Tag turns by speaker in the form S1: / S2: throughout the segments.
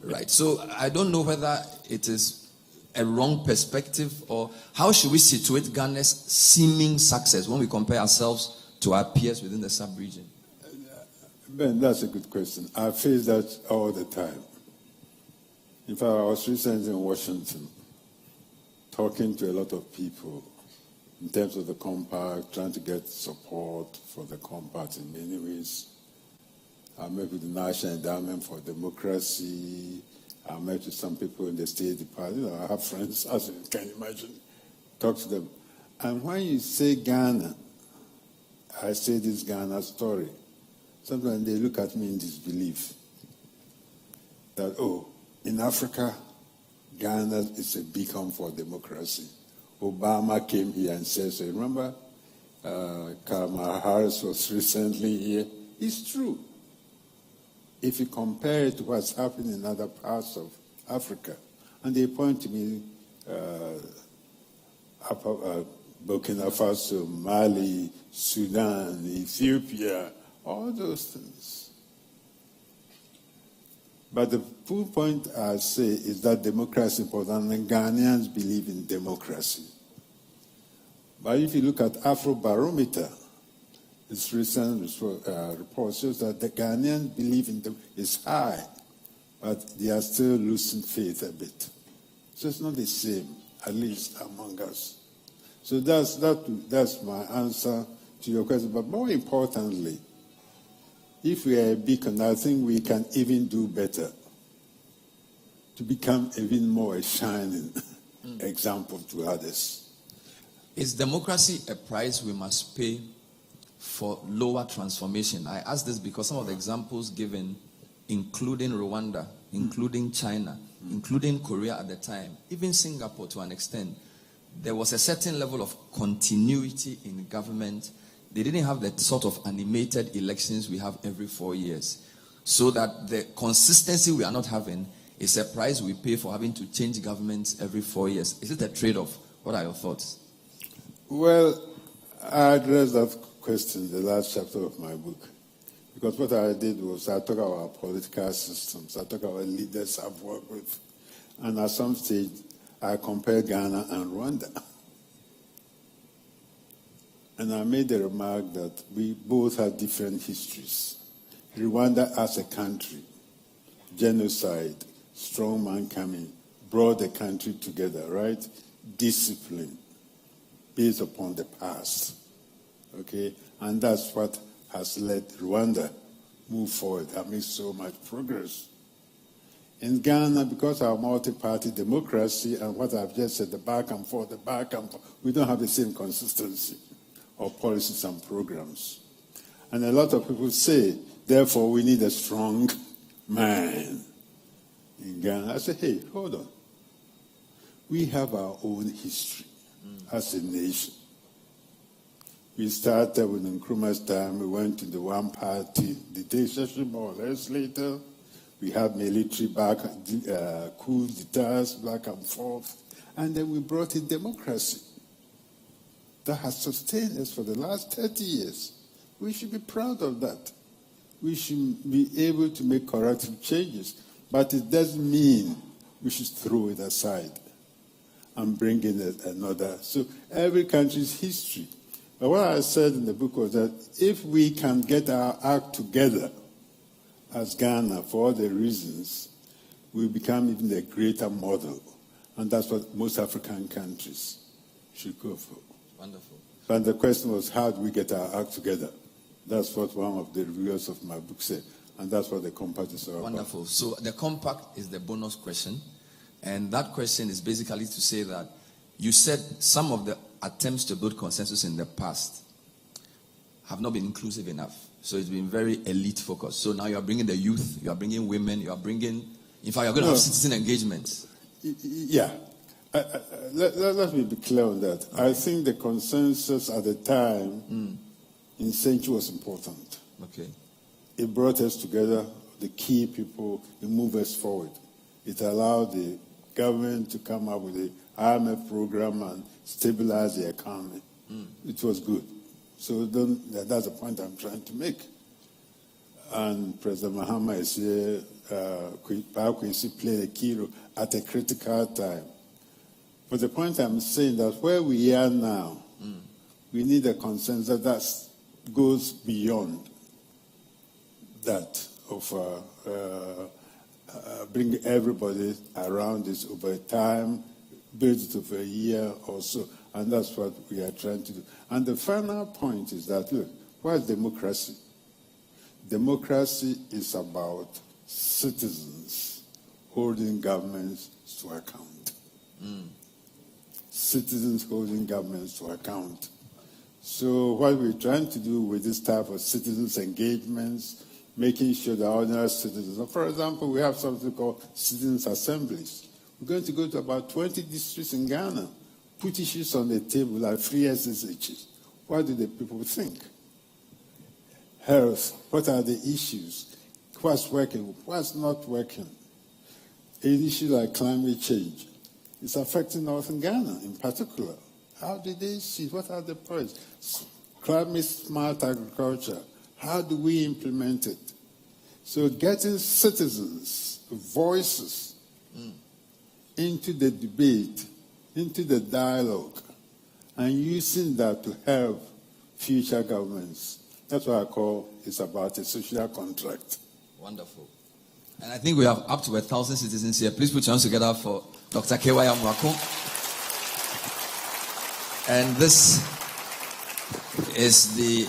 S1: Right. So I don't know whether it is a wrong perspective, or how should we situate Ghana's seeming success when we compare ourselves to our peers within the sub-region?
S2: Ben, that's a good question. I face that all the time. In fact, I was recently in Washington talking to a lot of people in terms of the compact, trying to get support for the compact in many ways. I met with the National Endowment for Democracy. I met with some people in the State Department. I have friends, as you can imagine, talk to them. And when you say Ghana, I say this Ghana story. Sometimes they look at me in disbelief that, in Africa, Ghana is a beacon for democracy. Obama came here and said so. Remember, Kamala Harris was recently here. It's true. If you compare it to what's happening in other parts of Africa, and they point to me, Burkina Faso, Mali, Sudan, Ethiopia, all those things. But the full point I say is that democracy is important, and Ghanaians believe in democracy. But if you look at Afrobarometer, this recent report shows that the Ghanaians belief in them is high, but they are still losing faith a bit. So it's not the same, at least among us. So that's my answer to your question. But more importantly, if we are a beacon, I think we can even do better to become even more a shining example to others.
S1: Is democracy a price we must pay for lower transformation? I ask this because some of the examples given, including Rwanda, including China, including Korea at the time, even Singapore to an extent, there was a certain level of continuity in government. They didn't have the sort of animated elections we have every 4 years. So that the consistency we are not having is a price we pay for having to change governments every 4 years. Is it a trade-off? What are your thoughts?
S2: Well, I addressed that question in the last chapter of my book. Because what I did was I took our political systems, I took our leaders I've worked with, and at some stage I compared Ghana and Rwanda. And I made the remark that we both have different histories. Rwanda as a country, genocide, strongman coming, brought the country together, right? Discipline, based upon the past. Okay? And that's what has let Rwanda move forward and make so much progress. In Ghana, because our multi-party democracy and what I've just said, the back and forth, we don't have the same consistency of policies and programs. And a lot of people say, therefore, we need a strong man in Ghana. I say, hey, hold on. We have our own history as a nation. We started with Nkrumah's time. We went to the one-party dictatorship more or less later. We had military coups d'etats back and forth. And then we brought in democracy. That has sustained us for the last 30 years. We should be proud of that. We should be able to make corrective changes. But it doesn't mean we should throw it aside and bring in another. So every country's history. But what I said in the book was that if we can get our act together as Ghana for all the reasons, we become even a greater model. And that's what most African countries should go for.
S1: Wonderful.
S2: But the question was, how do we get our act together? That's what one of the reviewers of my book said. And that's what the compact is all about.
S1: Wonderful. So the compact is the bonus question. And that question is basically to say that you said some of the attempts to build consensus in the past have not been inclusive enough. So it's been very elite focused. So now you are bringing the youth, you are bringing women, you are bringing, in fact, you're going to have citizen engagement.
S2: Yeah. Let me be clear on that. I think the consensus at the time in Century was important.
S1: Okay.
S2: It brought us together, the key people, it moved us forward. It allowed the government to come up with the IMF program and stabilize the economy. It was good. So that's the point I'm trying to make. and President Mahama is here, Kwesi played a key role at a critical time. But the point I'm saying that where we are now, we need a consensus that goes beyond that of bring everybody around this over time, build it over a year or so, and that's what we are trying to do. And the final point is that, look, what is democracy? Democracy is about citizens holding governments to account. Citizens holding governments to account. So what we're trying to do with this type of citizens' engagements, making sure that ordinary citizens, for example, we have something called citizens' assemblies. We're going to go to about 20 districts in Ghana, put issues on the table like free SSHs. What do the people think? Health, what are the issues? What's working, what's not working? An issue like climate change. It's affecting Northern Ghana in particular. How do they see? What are the projects? Climate smart agriculture. How do we implement it? So getting citizens' voices into the debate, into the dialogue, and using that to help future governments. That's what I call it's about a social contract.
S1: Wonderful. And I think we have up to 1,000 citizens here. Please put your hands together for Dr. KB Amissah-Arthur. And this is the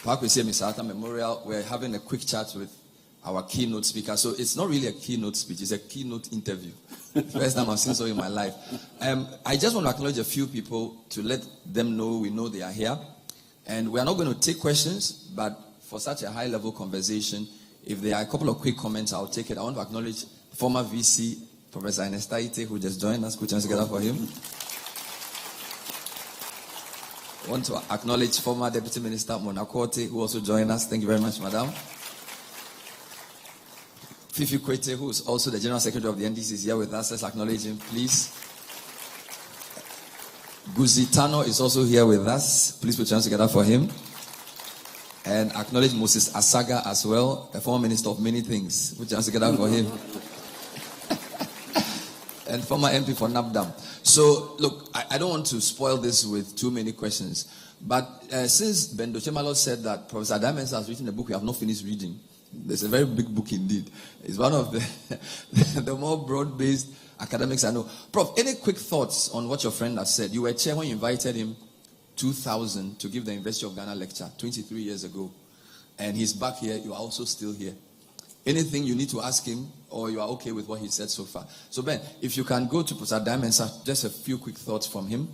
S1: KB Amissah-Arthur Memorial. We're having a quick chat with our keynote speaker. So it's not really a keynote speech, it's a keynote interview. First time I've seen so in my life. I just want to acknowledge a few people to let them know we know they are here. And we are not going to take questions, but for such a high-level conversation, if there are a couple of quick comments, I'll take it. I want to acknowledge former VC, Professor Ernest Taite, who just joined us. Put your hands together for him. I want to acknowledge former Deputy Minister Mona Korte, who also joined us. Thank you very much, Madam. Fifi Kwete, who is also the General Secretary of the NDC, is here with us. Let's acknowledge him, please. Guzitano is also here with us. Please put your hands together for him. And acknowledge Moses Asaga as well, a former minister of many things. Put your hands together for him. And former MP for Nabdam. So, look, I don't want to spoil this with too many questions. But since Bendo Chemalo said that Professor Diamond has written a book we have not finished reading, it's a very big book indeed. It's one of the more broad-based academics I know. Prof, any quick thoughts on what your friend has said? You were chair when you invited him 2000 to give the University of Ghana lecture 23 years ago. And he's back here. You are also still here. Anything you need to ask him, or you are okay with what he said so far? So Ben, if you can go to Professor Diamond, just a few quick thoughts from him.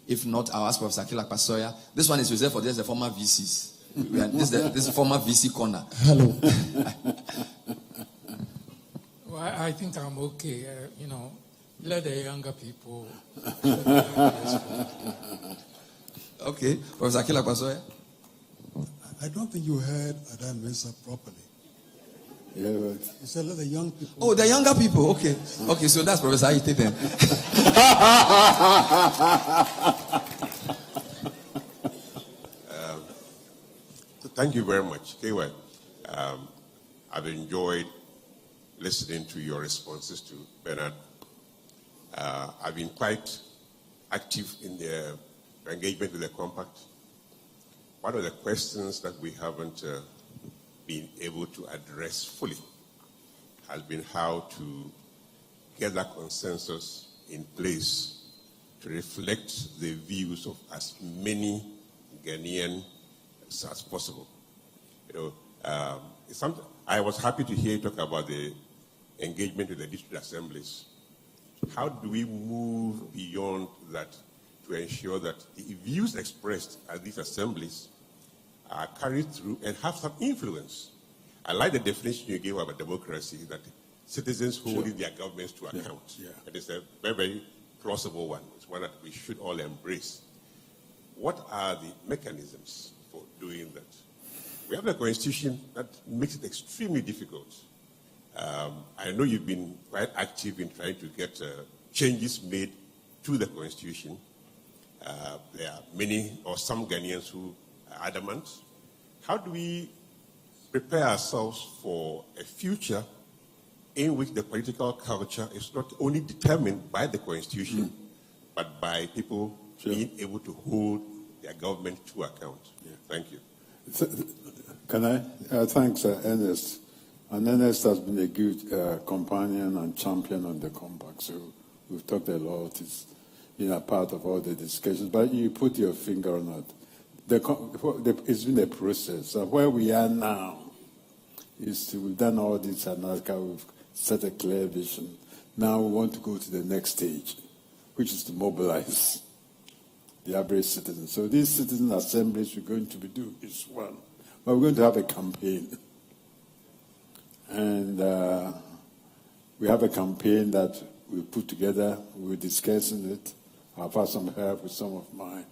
S1: If not, I'll ask Professor Akila Pasoya. This one is reserved for just the former VCs. This is the former VC corner.
S3: Hello. Well, I think I'm okay. Let the younger people.
S1: Okay. Professor Akila Pasoya.
S4: I don't think you heard Adam Mensah properly.
S2: Yeah, right.
S4: He said let the young people.
S1: Oh, the younger people. Okay. Okay, so that's Professor Aite then.
S5: Thank you very much, KY. I've enjoyed listening to your responses to Bernard. I've been quite active in the engagement with the compact. One of the questions that we haven't been able to address fully has been how to get that consensus in place to reflect the views of as many Ghanaians as possible. I was happy to hear you talk about the engagement with the district assemblies. How do we move beyond that to ensure that the views expressed at these assemblies are carried through and have some influence? I like the definition you gave about democracy, that citizens holding their governments to account. Yeah. It is a very, very plausible one. It's one that we should all embrace. What are the mechanisms for doing that? We have a constitution that makes it extremely difficult. I know you've been quite active in trying to get changes made to the constitution. There are many or some Ghanaians who are adamant. How do we prepare ourselves for a future in which the political culture is not only determined by the Constitution, but by people being able to hold their government to account. Yeah. Thank you.
S2: Can I? Thanks, Ernest. And Ernest has been a good companion and champion on the compact. So we've talked a lot. It's been a part of all the discussions. But you put your finger on it. It's been a process. So where we are now is we've done all this analysis. We've set a clear vision. Now we want to go to the next stage, which is to mobilize the average citizen. So these citizen assemblies we're going to be doing is one. But we're going to have a campaign. And we have a campaign that we put together. We're discussing it. I've had some help with some of mine.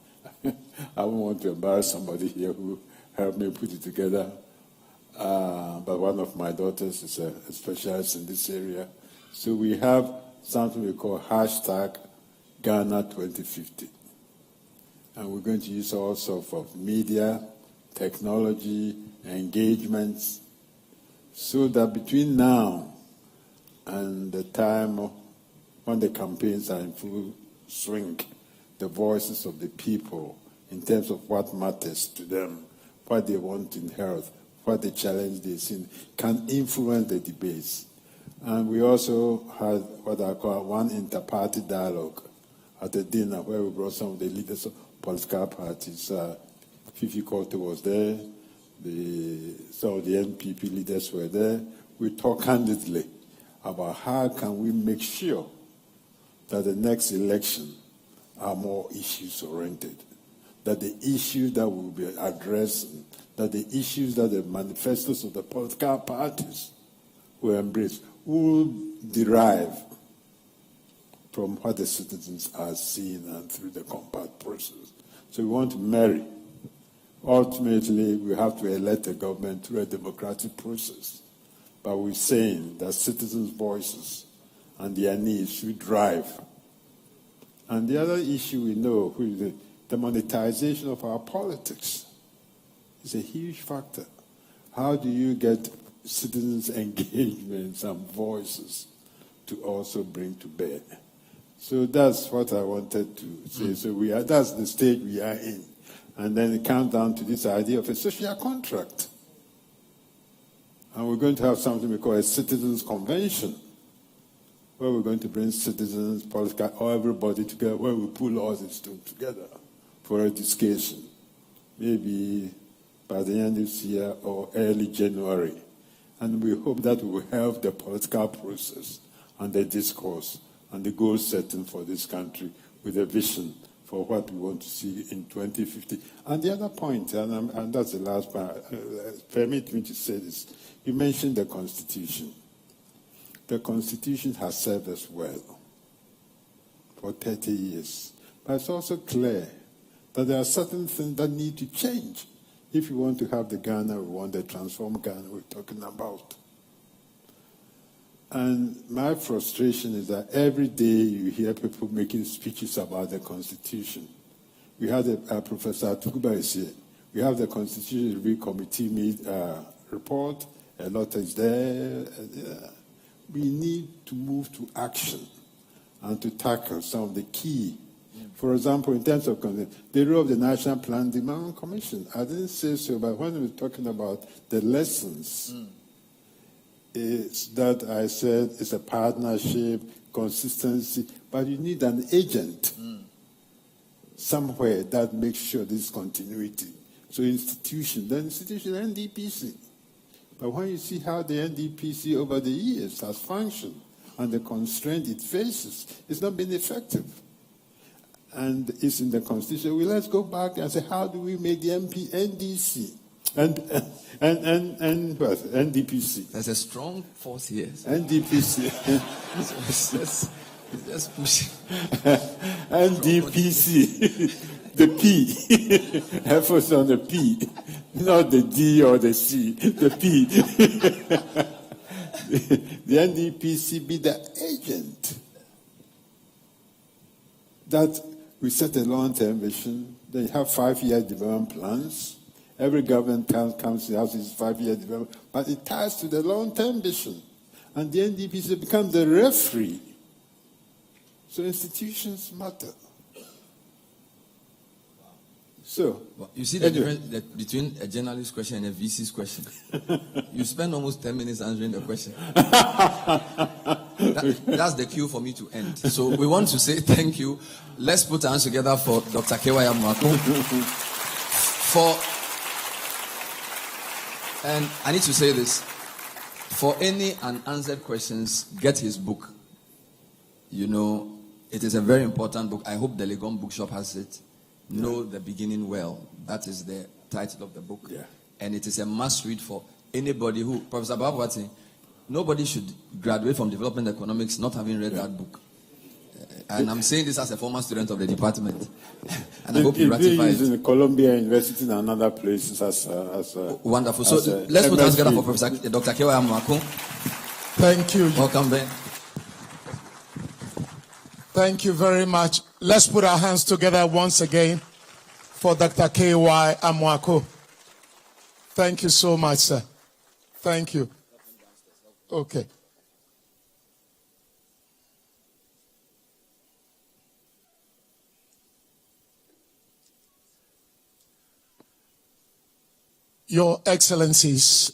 S2: I don't want to embarrass somebody here who helped me put it together. But one of my daughters is a specialist in this area. So we have something we call hashtag Ghana 2050. And we're going to use all sorts of media, technology, engagements, so that between now and the time when the campaigns are in full swing, the voices of the people in terms of what matters to them, what they want in health, what the challenge they see, can influence the debates. And we also had what I call one inter-party dialogue at the dinner where we brought some of the leaders of political parties. Fifi Korte was there. Some of the NPP leaders were there. We talked candidly about how can we make sure that the next election are more issues-oriented, that the issues that we'll be addressing, that the issues that the manifestos of the political parties will embrace will derive from what the citizens are seeing and through the compact process. So we want to marry. Ultimately, we have to elect a government through a democratic process. But we're saying that citizens' voices and their needs should drive. And the other issue we know, which is the monetization of our politics, is a huge factor. How do you get citizens' engagements and voices to also bring to bear? So that's what I wanted to say. So that's the stage we are in. And then it comes down to this idea of a social contract. And we're going to have something we call a citizens' convention, where we're going to bring citizens, political, or everybody together, where we pull all this together for a discussion, maybe by the end of this year or early January. And we hope that will help the political process and the discourse and the goal setting for this country with a vision for what we want to see in 2050. And the other point, and that's the last part, permit me to say this. You mentioned the Constitution. The Constitution has served us well for 30 years. But it's also clear that there are certain things that need to change if you want to have the Ghana we want, the transformed Ghana we're talking about. And my frustration is that every day you hear people making speeches about the Constitution. We had Professor Tukuba is here. We have the Constitution Review Committee report. A lot is there. We need to move to action and to tackle some of the key. For example, in terms of the role of the National Plan Development Commission. I didn't say so, but when we're talking about the lessons, it's that I said it's a partnership, consistency, but you need an agent somewhere that makes sure this continuity. So the institution, NDPC. But when you see how the NDPC over the years has functioned and the constraint it faces, it's not been effective. And it's in the Constitution. Well, let's go back and say, how do we make the NDC? And NDPC.
S1: There's a strong force here.
S2: NDPC.
S1: Just push.
S2: NDPC. The P. Emphasis on the P. Not the D or the C. The P. The NDPC be the agent. That we set a long-term vision. Then you have 5-year development plans. Every government comes to has its 5-year development, but it ties to the long-term vision. And the NDP becomes the referee. So institutions matter. So,
S1: well, you see the difference between a journalist's question and a VC's question. You spend almost 10 minutes answering the question. That's the cue for me to end. So we want to say thank you. Let's put our hands together for Dr. KB Amissah-Arthur and I need to say this. For any unanswered questions, get his book. You know, it is a very important book. I hope the Legon Bookshop has it. Know the Beginning Well. That is the title of the book.
S2: Yeah.
S1: And it is a must read for anybody who, Professor Babwati, nobody should graduate from development economics not having read that book. And I'm saying this as a former student of the department. And I hope you ratify it.
S2: In Columbia University and other places as
S1: wonderful. So let's put hands together for Professor Dr. KB Amissah-Arthur.
S3: Thank you.
S1: Welcome, Ben.
S3: Thank you very much. Let's put our hands together once again for Dr. KB Amissah-Arthur. Thank you so much, sir. Thank you. Okay. Your Excellencies,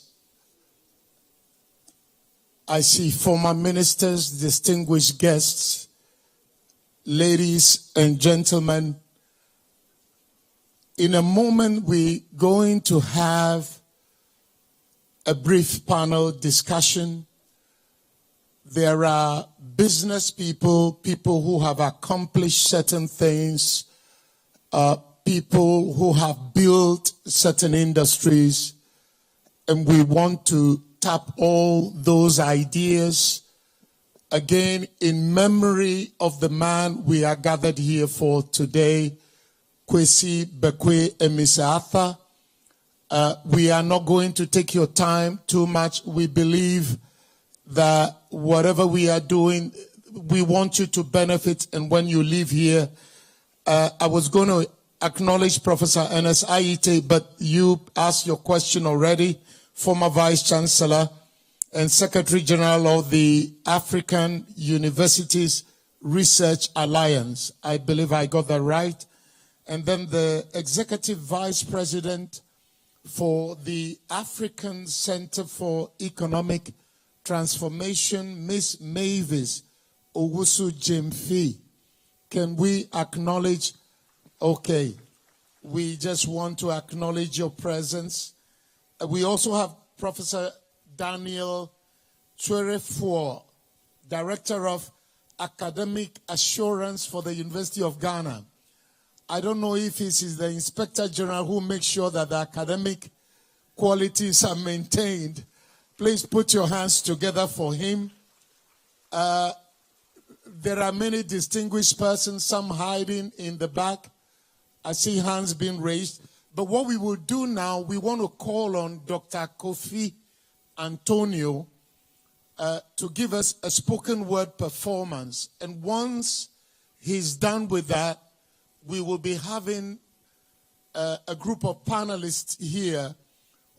S3: I see former ministers, distinguished guests, ladies and gentlemen. In a moment, we're going to have a brief panel discussion. There are business people, people who have accomplished certain things, people who have built certain industries, and we want to tap all those ideas again in memory of the man we are gathered here for today, KB Amissah-Arthur. We are not going to take your time too much. We believe that whatever we are doing, we want you to benefit, and when you leave here, I was going to acknowledge Professor Ernest Aite, but you asked your question already, former Vice Chancellor and Secretary General of the African Universities Research Alliance. I believe I got that right. And then the Executive Vice President for the African Center for Economic Transformation, Ms. Mavis Owusu-Jemfi. Can we acknowledge? Okay, we just want to acknowledge your presence. We also have Professor Daniel Twerefo, Director of Academic Assurance for the University of Ghana. I don't know if he's the Inspector General who makes sure that the academic qualities are maintained. Please put your hands together for him. There are many distinguished persons, some hiding in the back. I see hands being raised. But what we will do now, we want to call on Dr. Kofi Antonio to give us a spoken word performance. And once he's done with that, we will be having a group of panelists here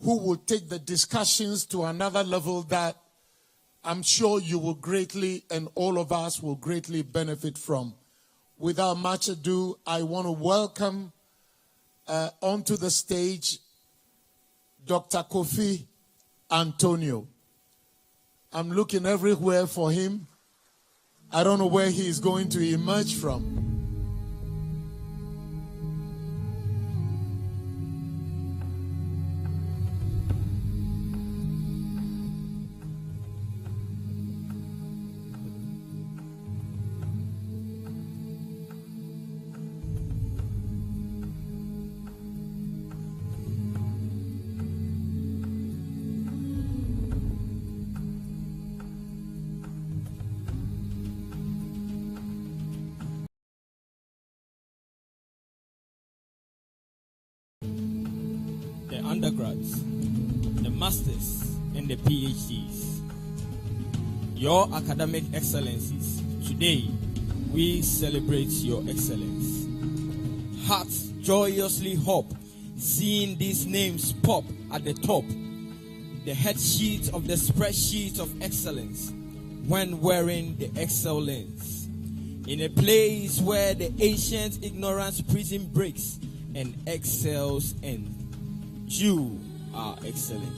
S3: who will take the discussions to another level that I'm sure you will greatly, and all of us will greatly benefit from. Without much ado, I want to welcome onto the stage Dr. Kofi Antonio. I'm looking everywhere for him. I don't know where he is going to emerge from.
S6: Undergrads, the masters, and the PhDs. Your academic excellencies, today we celebrate your excellence. Hearts joyously hop seeing these names pop at the top, the head sheet of the spreadsheet of excellence, when wearing the Excel lens, in a place where the ancient ignorance prison breaks and excels end. You are excellent.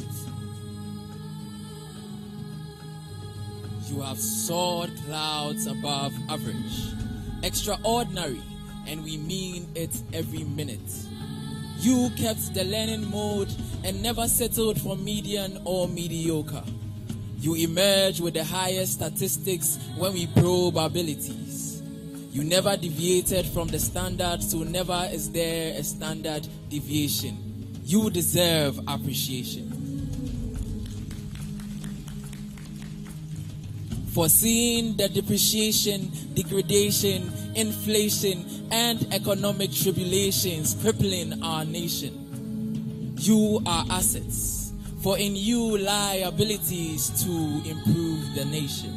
S7: You have soared clouds above average, extraordinary, and we mean it every minute. You kept the learning mode and never settled for median or mediocre. You emerge with the highest statistics when we probe abilities. You never deviated from the standard, so never is there a standard deviation. You deserve appreciation. Foreseeing the depreciation, degradation, inflation, and economic tribulations crippling our nation. You are assets, for in you lie abilities to improve the nation.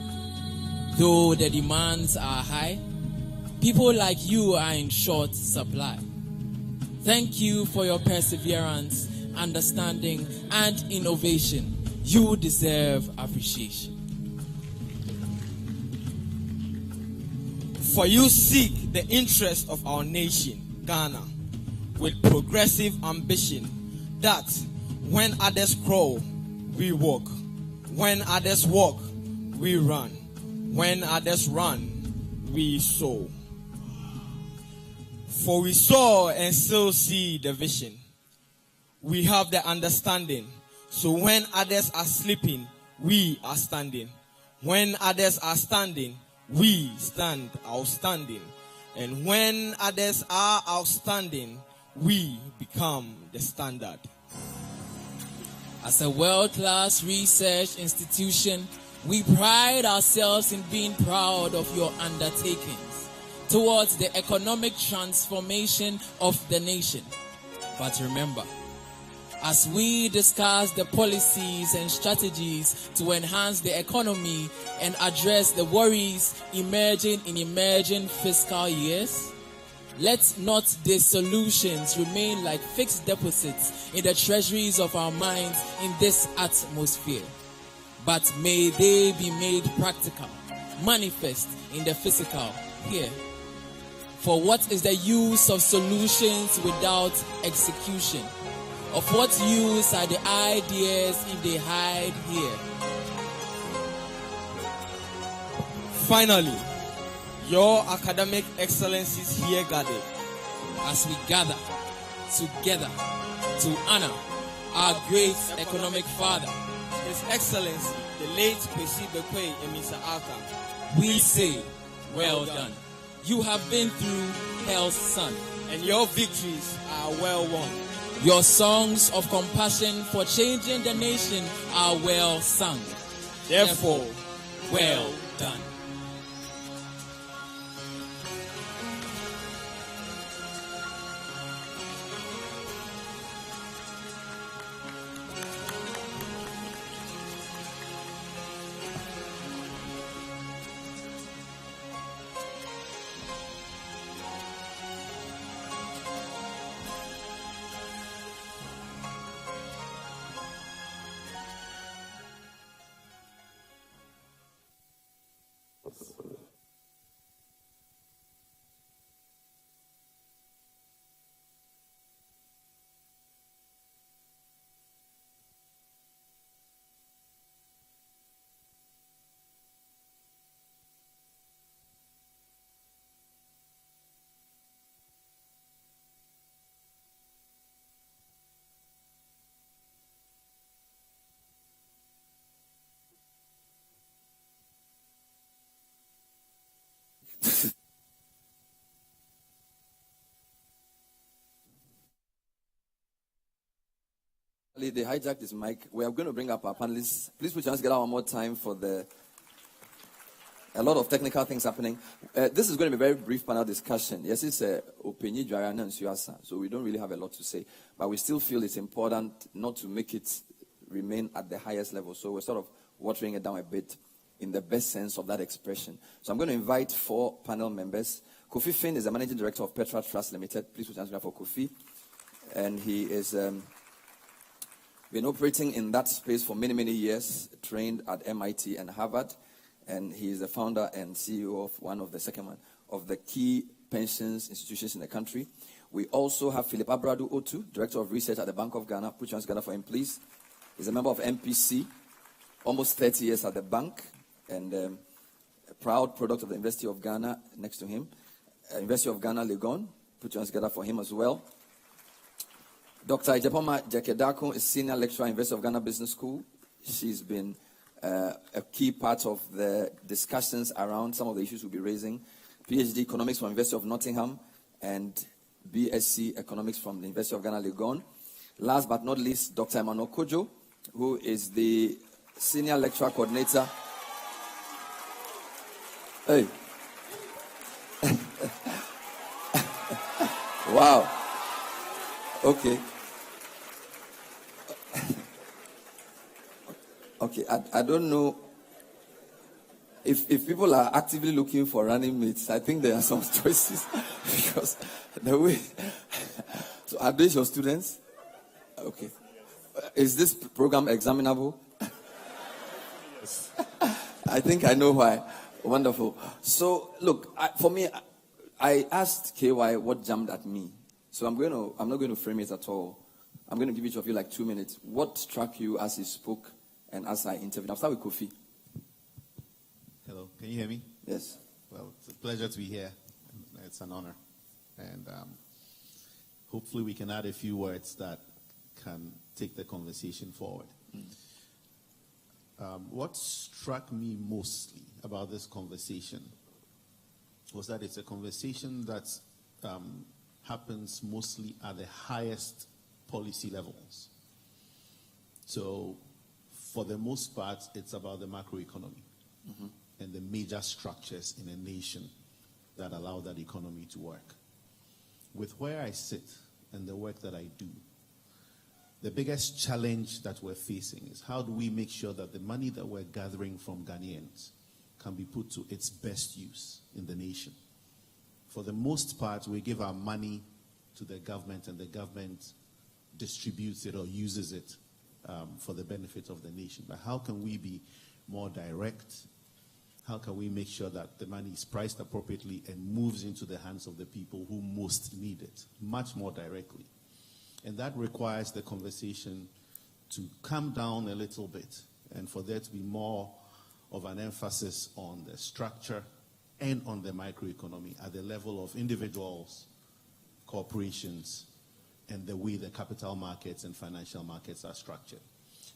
S7: Though the demands are high, people like you are in short supply. Thank you for your perseverance, understanding, and innovation. You deserve appreciation.
S6: For you seek the interest of our nation, Ghana, with progressive ambition, that when others crawl, we walk. When others walk, we run. When others run, we soar. For we saw and still see the vision. We have the understanding. So when others are sleeping, we are standing. When others are standing, we stand outstanding. And when others are outstanding, we become the standard.
S7: As a world-class research institution, we pride ourselves in being proud of your undertakings towards the economic transformation of the nation. But remember, as we discuss the policies and strategies to enhance the economy and address the worries emerging in emerging fiscal years, let not the solutions remain like fixed deposits in the treasuries of our minds in this atmosphere, but may they be made practical, manifest in the physical here. For what is the use of solutions without execution? Of what use are the ideas if they hide here?
S6: Finally, your academic excellencies here gathered,
S7: as we gather together to honor our great economic father,
S6: His Excellency, the late KB Amissah-Arthur,
S7: we say, well done. You have been through hell's sun,
S6: and your victories are well won.
S7: Your songs of compassion for changing the nation are well sung.
S6: Therefore,
S7: well done.
S1: They hijacked this mic. We are going to bring up our panelists. Please put your hands together one more time for a lot of technical things happening. This is going to be a very brief panel discussion. Yes, it's Openyi Dwarana and Suasa, so we don't really have a lot to say. But we still feel it's important not to make it remain at the highest level. So we're sort of watering it down a bit in the best sense of that expression. So I'm going to invite 4 panel members. Kofi Finn is the Managing Director of Petra Trust Limited. Please put your hands together for Kofi. and he is been operating in that space for many, many years, trained at MIT and Harvard, and he is the founder and CEO of one of the key pensions institutions in the country. We also have Philip Abradu Otu, Director of Research at the Bank of Ghana. Put your hands together for him, please. He's a member of MPC, almost 30 years at the bank, and a proud product of the University of Ghana next to him. University of Ghana, Legon. Put your hands together for him as well. Dr. Ijepoma Jekedako is Senior Lecturer at University of Ghana Business School. She's been a key part of the discussions around some of the issues we'll be raising. PhD Economics from the University of Nottingham and BSc Economics from the University of Ghana, Legon. Last but not least, Dr. Emmanuel Kojo, who is the Senior Lecturer Coordinator. Hey. Wow. Okay. Okay, I don't know if people are actively looking for running mates. I think there are some choices because the way. So are these your students? Okay. Is this program examinable? Yes. I think I know why. Wonderful. So look, for me, I asked KY what jumped at me. So I'm not going to frame it at all. I'm going to give each of you like 2 minutes. What struck you as he spoke and as I interviewed? I'll start with Kofi.
S8: Hello, can you hear me?
S1: Yes.
S8: Well, it's a pleasure to be here. It's an honor. And hopefully we can add a few words that can take the conversation forward. What struck me mostly about this conversation was that it's a conversation that happens mostly at the highest policy levels. So, for the most part, it's about the macroeconomy and the major structures in a nation that allow that economy to work. With where I sit and the work that I do, the biggest challenge that we're facing is how do we make sure that the money that we're gathering from Ghanaians can be put to its best use in the nation. For the most part, we give our money to the government and the government distributes it or uses it for the benefit of the nation. But how can we be more direct? How can we make sure that the money is priced appropriately and moves into the hands of the people who most need it, much more directly? And that requires the conversation to come down a little bit and for there to be more of an emphasis on the structure and on the microeconomy at the level of individuals, corporations, and the way the capital markets and financial markets are structured.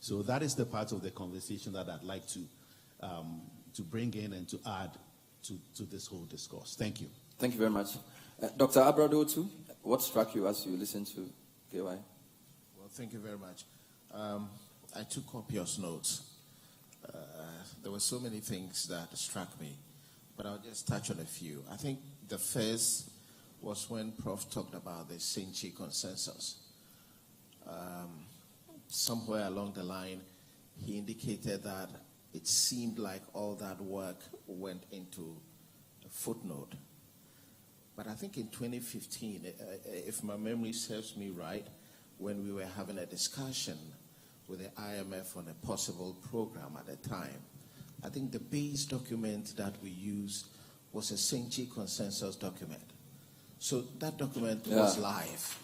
S8: So that is the part of the conversation that I'd like to bring in and to add to this whole discourse. Thank you.
S1: Thank you very much. Dr. Abradu Otu, what struck you as you listened to KY?
S9: Well, thank you very much. I took copious notes. There were so many things that struck me, but I'll just touch on a few. I think the first was when Prof talked about the Senchi consensus. Somewhere along the line, he indicated that it seemed like all that work went into a footnote. But I think in 2015, if my memory serves me right, when we were having a discussion with the IMF on a possible program at the time, I think the base document that we used was a Senchi consensus document. So that document was live.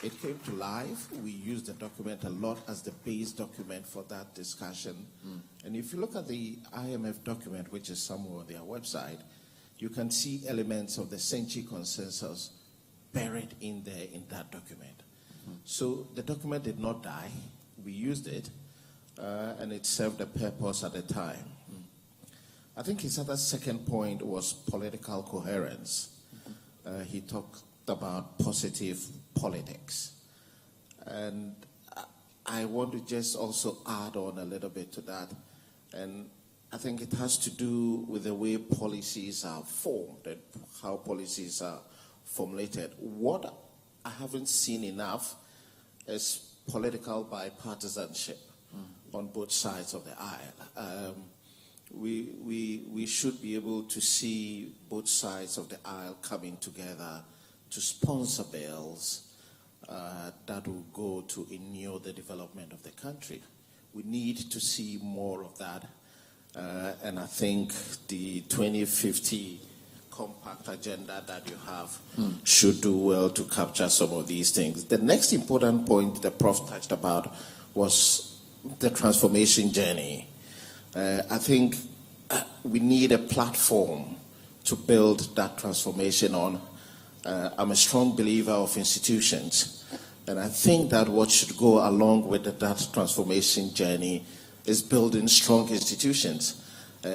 S9: It came to life. We used the document a lot as the base document for that discussion. And if you look at the IMF document, which is somewhere on their website, you can see elements of the Senchi consensus buried in there in that document. So the document did not die. We used it, and it served a purpose at the time. I think his other second point was political coherence. He talked about positive politics. And I want to just also add on a little bit to that. And I think it has to do with the way policies are formed and how policies are formulated. What I haven't seen enough is political bipartisanship on both sides of the aisle. We should be able to see both sides of the aisle coming together to sponsor bills that will go to inure the development of the country. We need to see more of that. And I think the 2050 compact agenda that you have should do well to capture some of these things. The next important point the Prof touched about was the transformation journey. I think we need a platform to build that transformation on. I'm a strong believer of institutions, and I think that what should go along with that transformation journey is building strong institutions.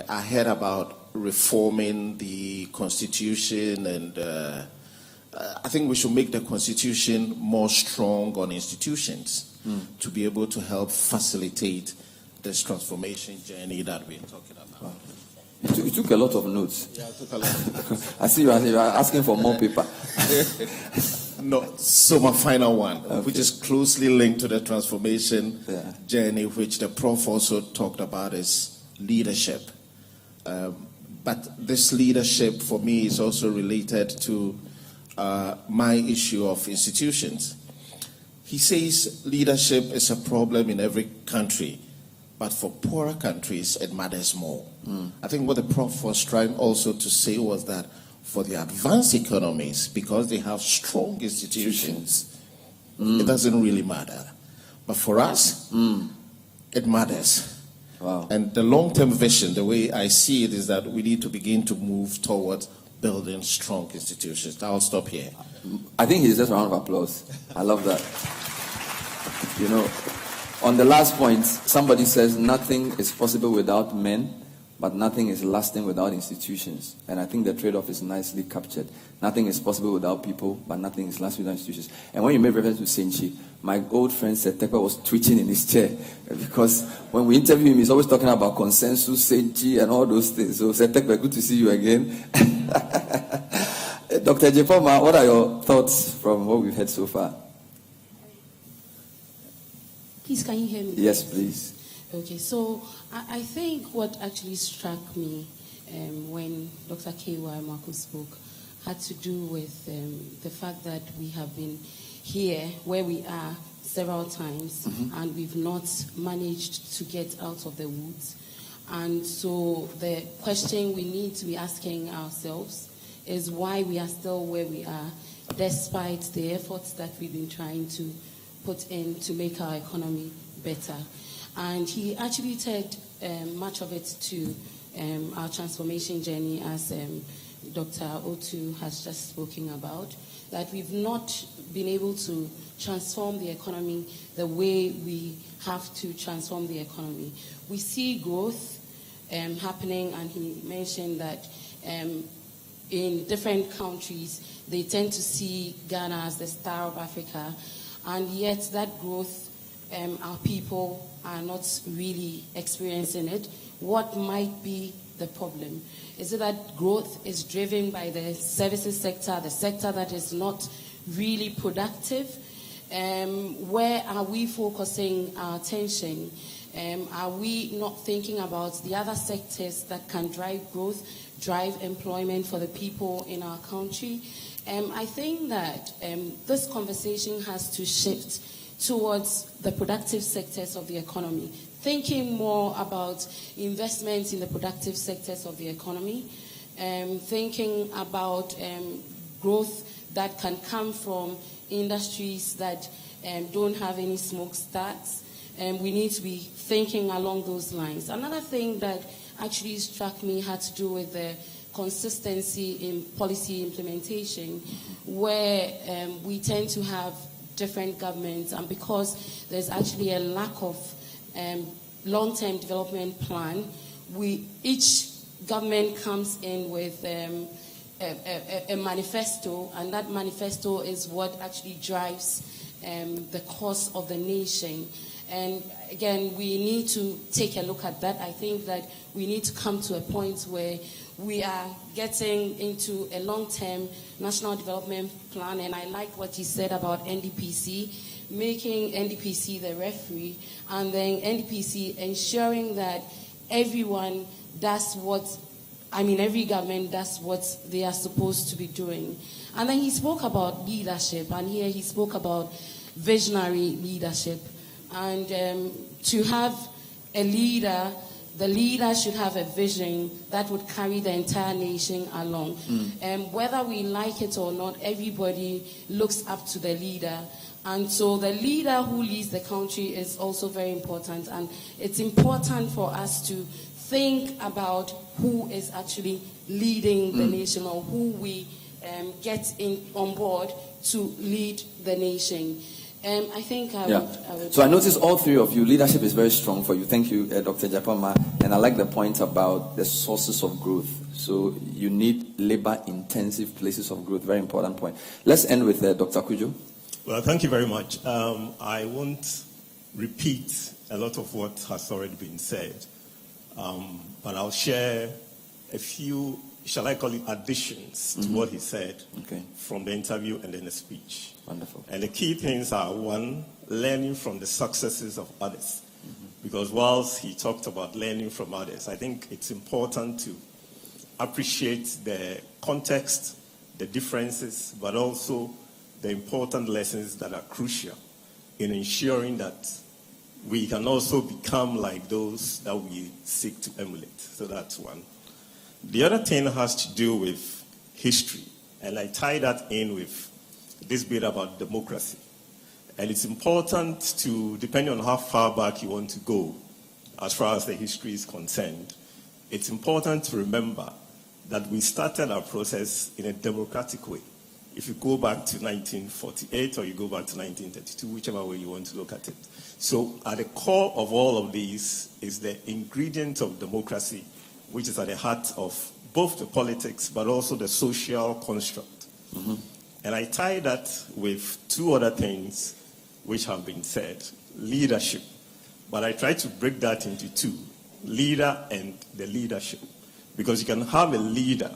S9: I heard about reforming the Constitution, and I think we should make the Constitution more strong on institutions to be able to help facilitate this transformation journey that we're talking about.
S1: You took a lot of notes.
S9: Yeah, I took a lot of notes.
S1: I see you are asking for more paper.
S9: No, so my final one, which is closely linked to the transformation journey, which the Prof also talked about, is leadership. But this leadership, for me, is also related to my issue of institutions. He says leadership is a problem in every country, but for poorer countries, it matters more. I think what the Prof was trying also to say was that for the advanced economies, because they have strong institutions, it doesn't really matter. But for us, it matters.
S1: Wow.
S9: And the long-term vision, the way I see it, is that we need to begin to move towards building strong institutions. I'll stop here.
S1: I think he deserves a round of applause. I love that. You know, on the last point, somebody says nothing is possible without men, but nothing is lasting without institutions. And I think the trade-off is nicely captured. Nothing is possible without people, but nothing is lasting without institutions. And when you made reference to Senchi, my old friend Setekwa was twitching in his chair, because when we interview him, he's always talking about consensus, Senchi, and all those things. So Setekwa, good to see you again. Dr. Jepoma, what are your thoughts from what we've heard so far?
S10: Please, can you hear me?
S1: Yes, please.
S10: Okay, so I think what actually struck me when Dr. K.Y. Marco spoke had to do with the fact that we have been here where we are several times, and we've not managed to get out of the woods. And so the question we need to be asking ourselves is why we are still where we are, despite the efforts that we've been trying to put in to make our economy better. And he attributed much of it to our transformation journey, as Dr. Otu has just spoken about, that we've not been able to transform the economy the way we have to transform the economy. We see growth happening, and he mentioned that in different countries, they tend to see Ghana as the star of Africa, and yet that growth, our people are not really experiencing it. What might be the problem? Is it that growth is driven by the services sector, the sector that is not really productive? Where are we focusing our attention? Are we not thinking about the other sectors that can drive growth, drive employment for the people in our country? I think that this conversation has to shift towards the productive sectors of the economy, thinking more about investments in the productive sectors of the economy, thinking about growth that can come from industries that don't have any smokestacks. We need to be thinking along those lines. Another thing that actually struck me had to do with the consistency in policy implementation, where we tend to have different governments, and because there's actually a lack of long-term development plan, each government comes in with a manifesto, and that manifesto is what actually drives the course of the nation. And again, we need to take a look at that. I think that we need to come to a point where we are getting into a long-term national development plan, and I like what he said about NDPC, making NDPC the referee, and then NDPC ensuring that everyone does what every government does what they are supposed to be doing. And then he spoke about leadership, and here he spoke about visionary leadership. And to have a leader, the leader should have a vision that would carry the entire nation along. Whether we like it or not, everybody looks up to the leader. And so the leader who leads the country is also very important. And it's important for us to think about who is actually leading the nation, or who we get on board to lead the nation. I think I would.
S1: So I noticed all three of you, leadership is very strong for you. Thank you, Dr. Japama. And I like the point about the sources of growth. So you need labor-intensive places of growth. Very important point. Let's end with Dr. Kujo.
S11: Well, thank you very much. I won't repeat a lot of what has already been said, but I'll share a few, shall I call it, additions to what he said from the interview and then the speech.
S1: Wonderful.
S11: And the key things are, one, learning from the successes of others. Because whilst he talked about learning from others, I think it's important to appreciate the context, the differences, but also the important lessons that are crucial in ensuring that we can also become like those that we seek to emulate. So that's one. The other thing has to do with history, and I tie that in with this bit about democracy. And it's important to, depending on how far back you want to go, as far as the history is concerned, it's important to remember that we started our process in a democratic way. If you go back to 1948 or you go back to 1932, whichever way you want to look at it. So at the core of all of these is the ingredient of democracy, which is at the heart of both the politics but also the social construct. And I tie that with two other things which have been said. Leadership. But I try to break that into two. Leader and the leadership. Because you can have a leader,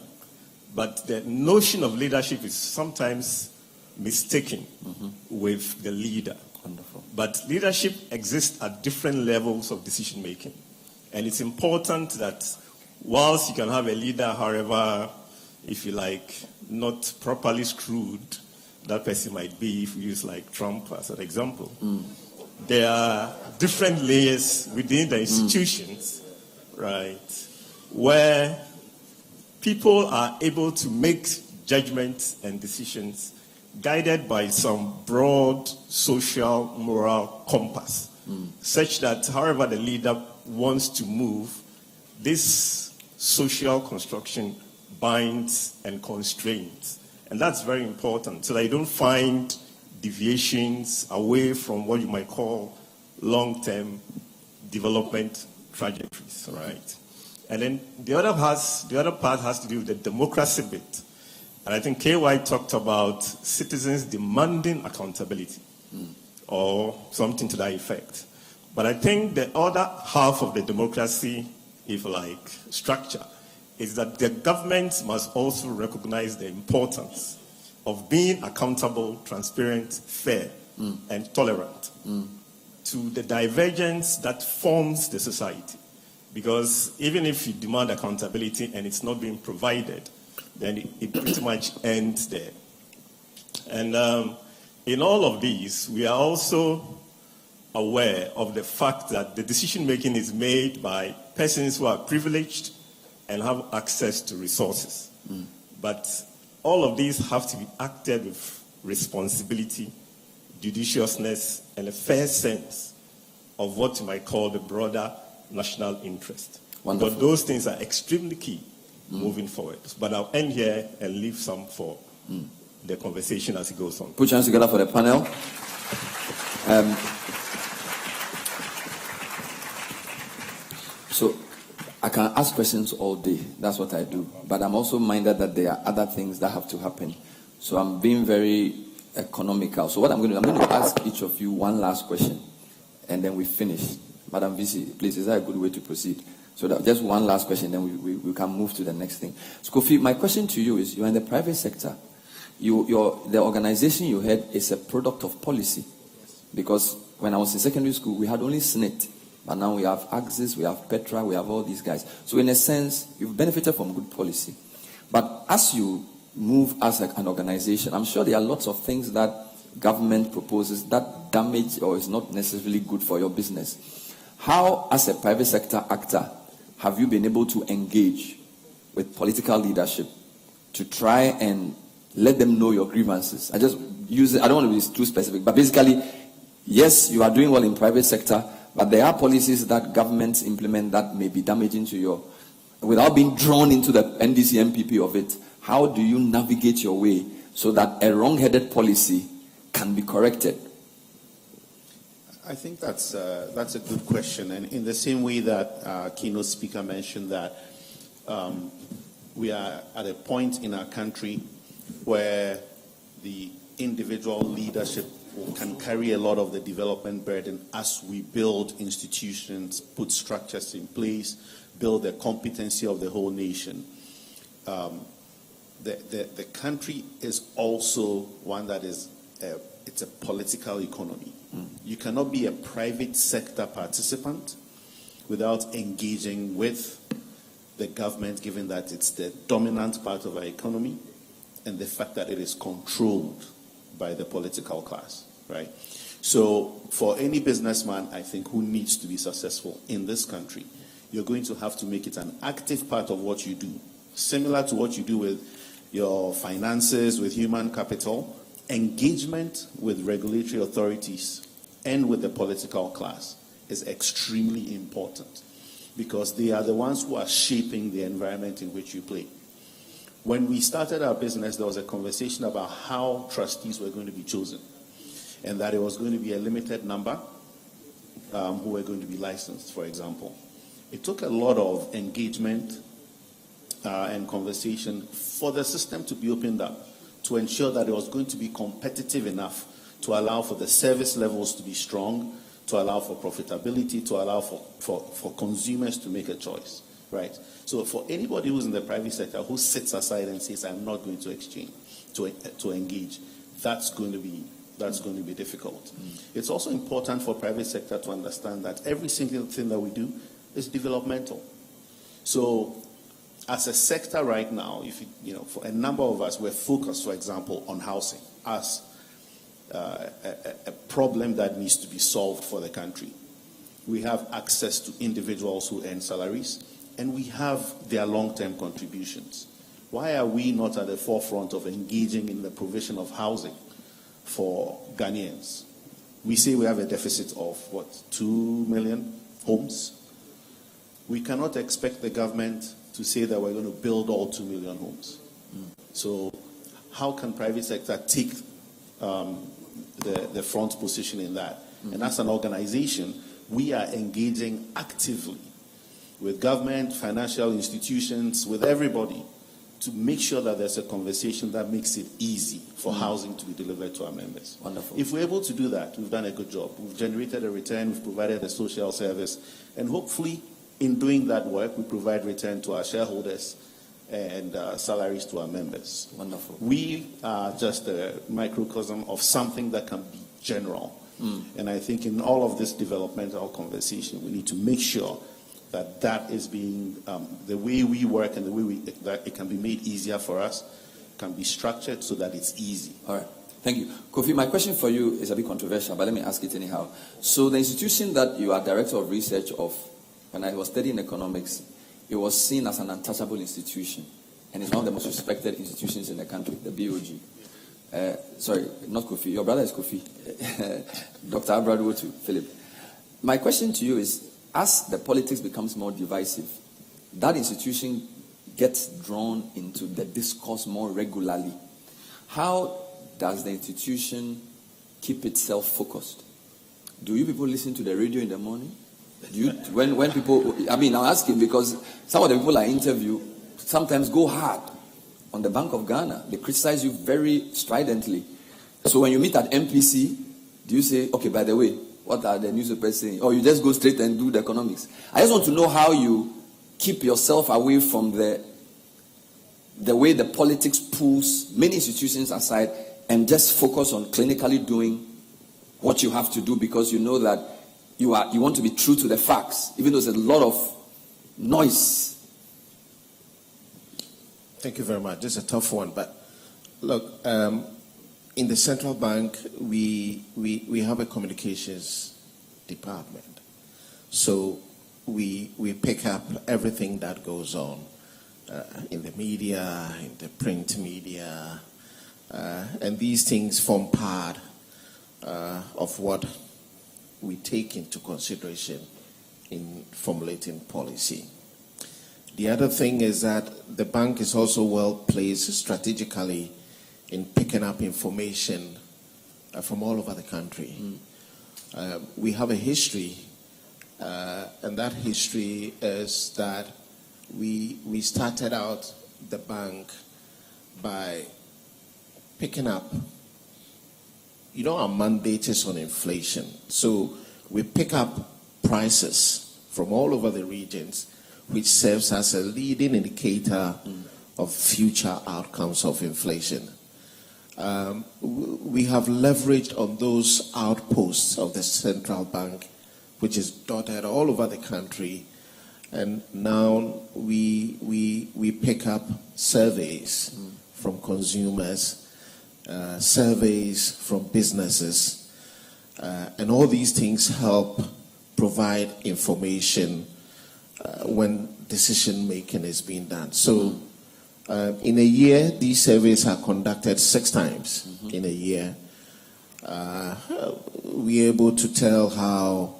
S11: but the notion of leadership is sometimes mistaken with the leader.
S1: Wonderful.
S11: But leadership exists at different levels of decision making. And it's important that whilst you can have a leader, however, if you like, not properly screwed, that person might be, if we use like Trump as an example. There are different layers within the institutions, right, where people are able to make judgments and decisions guided by some broad social moral compass, such that however the leader wants to move, this social construction binds and constrains. And that's very important, so that you don't find deviations away from what you might call long-term development trajectories, right? And then the other part has to do with the democracy bit. And I think KY talked about citizens demanding accountability or something to that effect. But I think the other half of the democracy, if you like, structure, is that the government must also recognize the importance of being accountable, transparent, fair, and tolerant to the divergence that forms the society. Because even if you demand accountability and it's not being provided, then it pretty much ends there. And in all of these, we are also aware of the fact that the decision-making is made by persons who are privileged and have access to resources. But all of these have to be acted with responsibility, judiciousness, and a fair sense of what you might call the broader national interest.
S1: Wonderful.
S11: But those things are extremely key moving forward. But I'll end here and leave some for the conversation as it goes on.
S1: Put your hands together for the panel. So I can ask questions all day. That's what I do. But I'm also minded that there are other things that have to happen. So I'm being very economical. So what I'm going to ask each of you one last question, and then we finish. Madam VC, please, is that a good way to proceed? So that just one last question, then we can move to the next thing. So Kofi, my question to you is, you're in the private sector. The organization you head is a product of policy. Because when I was in secondary school, we had only SNIT. But now we have Axis, we have Petra, we have all these guys. So in a sense, you've benefited from good policy. But as you move as an organization, I'm sure there are lots of things that government proposes that damage or is not necessarily good for your business. How, as a private sector actor, have you been able to engage with political leadership to try and let them know your grievances? I just use it, I don't want to be too specific, but basically, yes, you are doing well in private sector, but there are policies that governments implement that may be damaging to your, without being drawn into the NDC MPP of it. How do you navigate your way so that a wrong-headed policy can be corrected?
S8: I think that's a good question. And in the same way that keynote speaker mentioned that we are at a point in our country where the individual leadership can carry a lot of the development burden as we build institutions, put structures in place, build the competency of the whole nation. The country is also one that is it's a political economy. You cannot be a private sector participant without engaging with the government, given that it's the dominant part of our economy and the fact that it is controlled by the political class, right? So for any businessman, I think, who needs to be successful in this country, you're going to have to make it an active part of what you do, similar to what you do with your finances, with human capital. Engagement with regulatory authorities and with the political class is extremely important because they are the ones who are shaping the environment in which you play. When we started our business, there was a conversation about how trustees were going to be chosen and that it was going to be a limited number who were going to be licensed, for example. It took a lot of engagement and conversation for the system to be opened up, to ensure that it was going to be competitive enough to allow for the service levels to be strong, to allow for profitability, to allow for consumers to make a choice, right? So for anybody who's in the private sector who sits aside and says, I'm not going to exchange, to engage, that's going to be difficult. It's also important for private sector to understand that every single thing that we do is developmental. So as a sector right now, if for a number of us, we're focused, for example, on housing as a problem that needs to be solved for the country. We have access to individuals who earn salaries, and we have their long-term contributions. Why are we not at the forefront of engaging in the provision of housing for Ghanaians? We say we have a deficit of, 2 million homes? We cannot expect the government to say that we're going to build all 2 million homes. So how can private sector take the front position in that? And as an organization, we are engaging actively with government, financial institutions, with everybody to make sure that there's a conversation that makes it easy for housing to be delivered to our members.
S1: Wonderful.
S8: If we're able to do that, we've done a good job. We've generated a return, we've provided a social service, and hopefully in doing that work, we provide return to our shareholders and salaries to our members.
S1: Wonderful.
S8: We are just a microcosm of something that can be general. And I think in all of this developmental conversation, we need to make sure that that is being, the way we work and the way that it can be made easier for us, can be structured so that it's easy.
S1: All right. Thank you. Kofi, my question for you is a bit controversial, but let me ask it anyhow. So the institution that you are director of research of, when I was studying economics, it was seen as an untouchable institution, and it's one of the most respected institutions in the country, the BOG. Sorry, not Kofi. Your brother is Kofi. Dr. Abradwotu, Philip. My question to you is, as the politics becomes more divisive, that institution gets drawn into the discourse more regularly. How does the institution keep itself focused? Do you people listen to the radio in the morning? Do you, when people, I'm asking because some of the people I interview sometimes go hard on the Bank of Ghana. They criticize you very stridently. So when you meet at MPC, do you say, okay, by the way, what are the newspapers saying? Or you just go straight and do the economics? I just want to know how you keep yourself away from the way the politics pulls many institutions aside and just focus on clinically doing what you have to do, because you know that you want to be true to the facts, even though there's a lot of noise.
S9: Thank you very much. This is a tough one, but look, in the central bank, we have a communications department. So we pick up everything that goes on in the media, in the print media, and these things form part of what we take into consideration in formulating policy. The other thing is that the bank is also well placed strategically in picking up information from all over the country. We have a history, and that history is that we started out the bank by picking up, our mandate is on inflation. So we pick up prices from all over the regions, which serves as a leading indicator of future outcomes of inflation. We have leveraged on those outposts of the central bank, which is dotted all over the country, and now we pick up surveys from consumers, surveys from businesses, and all these things help provide information when decision making is being done. So in a year, these surveys are conducted 6 times in a year. We're able to tell how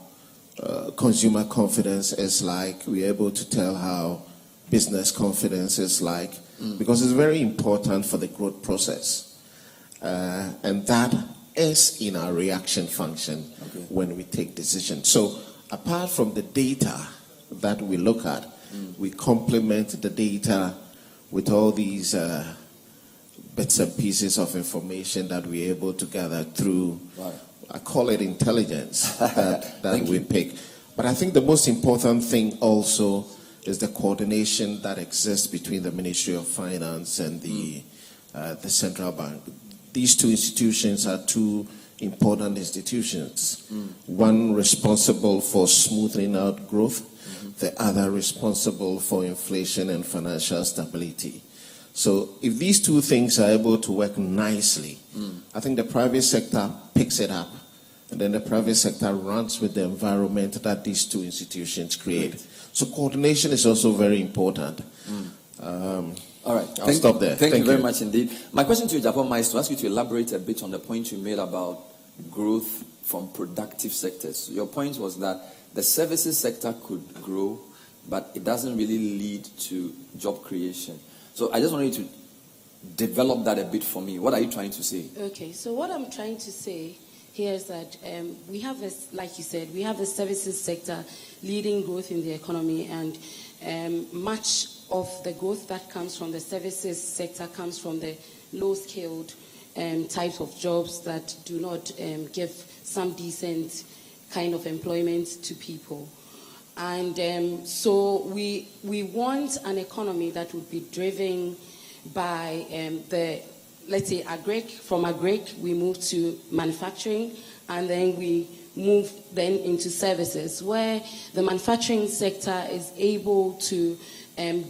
S9: consumer confidence is like. We're able to tell how business confidence is like, because it's very important for the growth process. And that is in our reaction function when we take decisions. So apart from the data that we look at, we complement the data with all these bits and pieces of information that we're able to gather through, I call it intelligence, that we pick. But I think the most important thing also is the coordination that exists between the Ministry of Finance and the central bank. These two institutions are two important institutions. One responsible for smoothing out growth, the other responsible for inflation and financial stability. So if these two things are able to work nicely, I think the private sector picks it up, and then the private sector runs with the environment that these two institutions create. So coordination is also very important.
S1: All right.
S9: I'll stop there.
S1: Thank you very much indeed. My question to you, Japoma, is to ask you to elaborate a bit on the point you made about growth from productive sectors. Your point was that the services sector could grow, but it doesn't really lead to job creation. So I just want you to develop that a bit for me. What are you trying to say?
S10: Okay, so what I'm trying to say here is that we have this, like you said, we have the services sector leading growth in the economy, and much of the growth that comes from the services sector comes from the low-skilled types of jobs that do not give some decent kind of employment to people. And so we want an economy that would be driven by let's say, from agric, we move to manufacturing, and then we move then into services, where the manufacturing sector is able to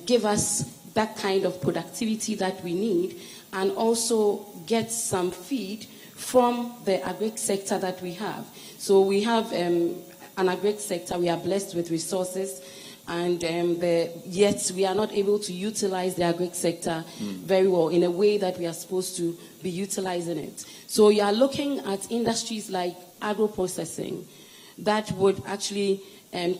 S10: give us that kind of productivity that we need, and also get some feed from the agric sector that we have. So we have an agric sector, we are blessed with resources, and yet we are not able to utilize the agric sector very well in a way that we are supposed to be utilizing it. So you are looking at industries like agro-processing that would actually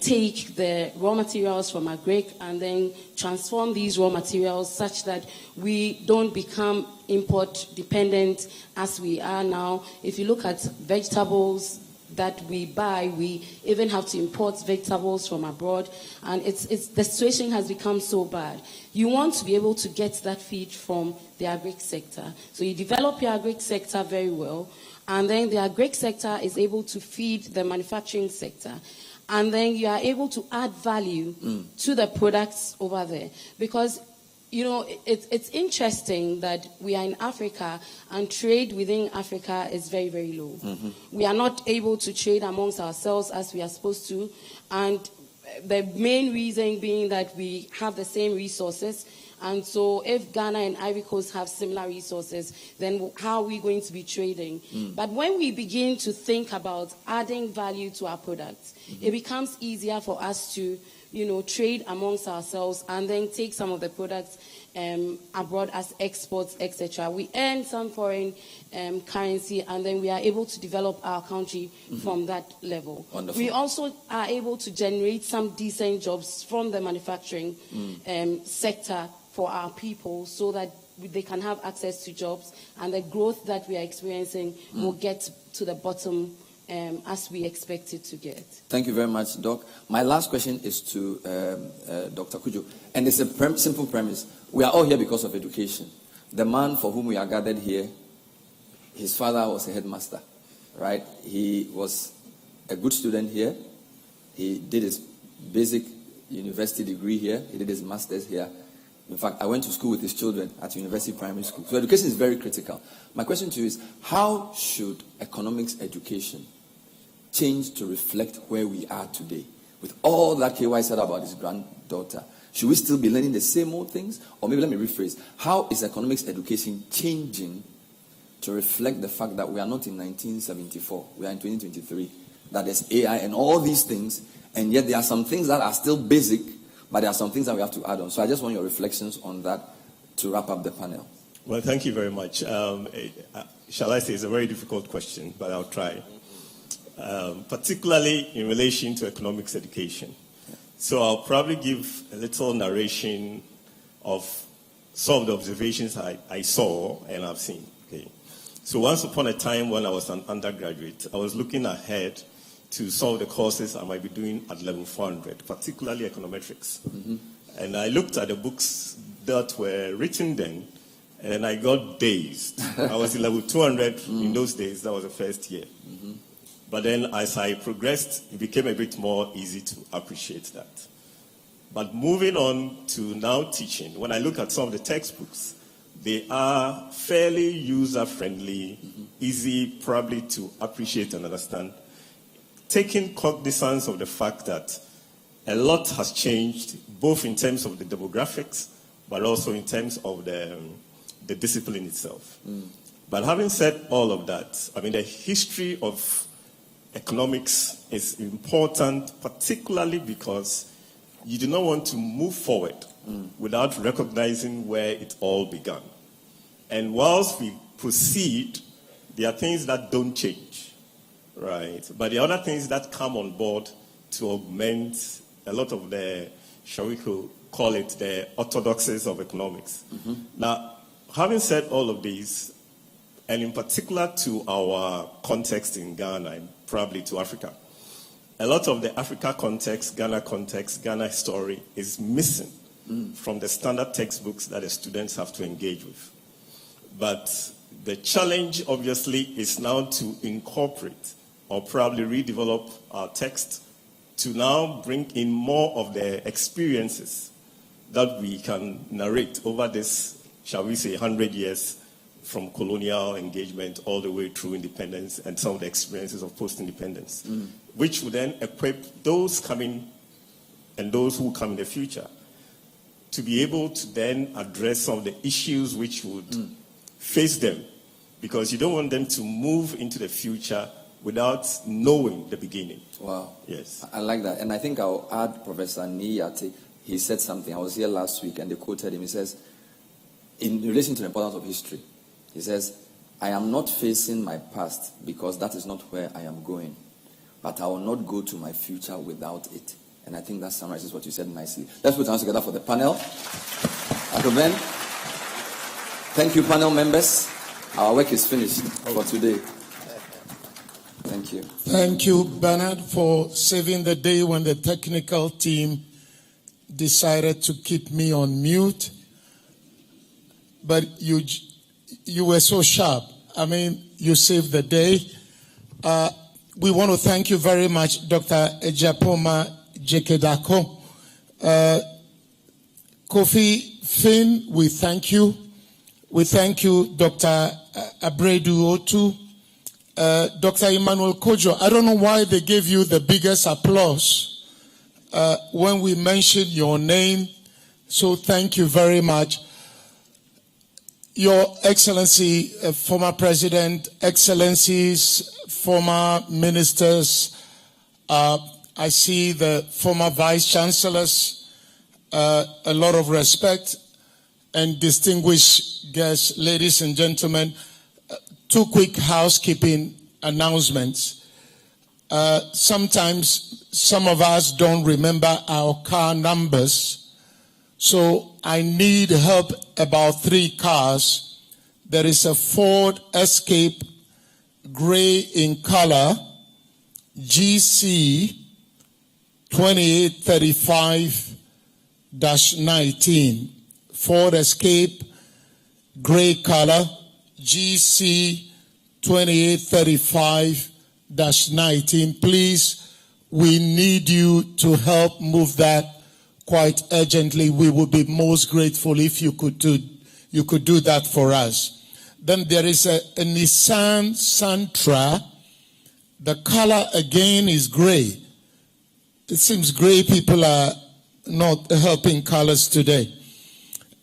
S10: take the raw materials from agric and then transform these raw materials such that we don't become import dependent as we are now. If you look at vegetables that we buy, we even have to import vegetables from abroad, and the situation has become so bad. You want to be able to get that feed from the agric sector. So you develop your agric sector very well, and then the agric sector is able to feed the manufacturing sector. And then you are able to add value to the products over there. Because it's interesting that we are in Africa and trade within Africa is very, very low.
S1: Mm-hmm.
S10: We are not able to trade amongst ourselves as we are supposed to, and the main reason being that we have the same resources. And so if Ghana and Ivory Coast have similar resources, then how are we going to be trading? But when we begin to think about adding value to our products, it becomes easier for us to trade amongst ourselves and then take some of the products abroad as exports, etc. We earn some foreign currency, and then we are able to develop our country from that level.
S1: Wonderful.
S10: We also are able to generate some decent jobs from the manufacturing sector for our people, so that they can have access to jobs, and the growth that we are experiencing will get to the bottom as we expect it to get.
S1: Thank you very much, Doc. My last question is to Dr. Kujo, and it's a simple premise. We are all here because of education. The man for whom we are gathered here, his father was a headmaster, right? He was a good student here. He did his basic university degree here. He did his master's here. In fact, I went to school with his children at University Primary School. So education is very critical. My question to you is, how should economics education change to reflect where we are today? With all that KY said about his granddaughter, should we still be learning the same old things? Or maybe let me rephrase, how is economics education changing to reflect the fact that we are not in 1974, we are in 2023, that there's AI and all these things, and yet there are some things that are still basic, but there are some things that we have to add on. So I just want your reflections on that to wrap up the panel.
S11: Well, thank you very much. Shall I say it's a very difficult question, but I'll try. Particularly in relation to economics education. So I'll probably give a little narration of some of the observations I saw and I've seen. Okay. So once upon a time when I was an undergraduate, I was looking ahead to some of the courses I might be doing at level 400, particularly econometrics. And I looked at the books that were written then, and I got dazed. I was in level 200 in those days. That was the first year. But then as I progressed, it became a bit more easy to appreciate that. But moving on to now teaching, when I look at some of the textbooks, they are fairly user-friendly, easy probably to appreciate and understand, taking cognizance of the fact that a lot has changed, both in terms of the demographics, but also in terms of the discipline itself. But having said all of that, I mean, the history of economics is important, particularly because you do not want to move forward without recognizing where it all began. And whilst we proceed, there are things that don't change, right? But there are other things that come on board to augment a lot of the, shall we call it, the orthodoxies of economics. Now, having said all of these, and in particular to our context in Ghana and probably to Africa, a lot of the Africa context, Ghana story is missing from the standard textbooks that the students have to engage with. But the challenge, obviously, is now to incorporate or probably redevelop our text to now bring in more of the experiences that we can narrate over this, shall we say, 100 years from colonial engagement all the way through independence and some of the experiences of post-independence, which would then equip those coming and those who come in the future to be able to then address some of the issues which would face them, because you don't want them to move into the future without knowing the beginning.
S1: Wow.
S11: Yes.
S1: I like that. And I think I'll add Professor Niyate. He said something. I was here last week and they quoted him. He says, in relation to the importance of history, he says, I am not facing my past because that is not where I am going, but I will not go to my future without it. And I think that summarizes what you said nicely. Let's put our hands together for the panel. Uncle Ben. Thank you, panel members. Our work is finished for today. Thank you.
S3: Thank you, Bernard, for saving the day when the technical team decided to keep me on mute. But you were so sharp. I mean, you saved the day. We want to thank you very much, Dr. Ejapoma Jekedako. Kofi Finn, we thank you. We thank you, Dr. Abredu Otu. Dr. Emmanuel Kojo, I don't know why they gave you the biggest applause when we mentioned your name. So thank you very much. Your Excellency, former President, Excellencies, former ministers, I see the former Vice Chancellors, a lot of respect, and distinguished guests, ladies and gentlemen. Two quick housekeeping announcements. Sometimes some of us don't remember our car numbers. So I need help about 3 cars. There is a Ford Escape gray in color, GC 2835-19. Ford Escape gray color, GC 2835-19. Please, we need you to help move that quite urgently. We would be most grateful if you could do that for us. Then there is a Nissan Sentra. The color again is gray. It seems gray people are not helping colors today.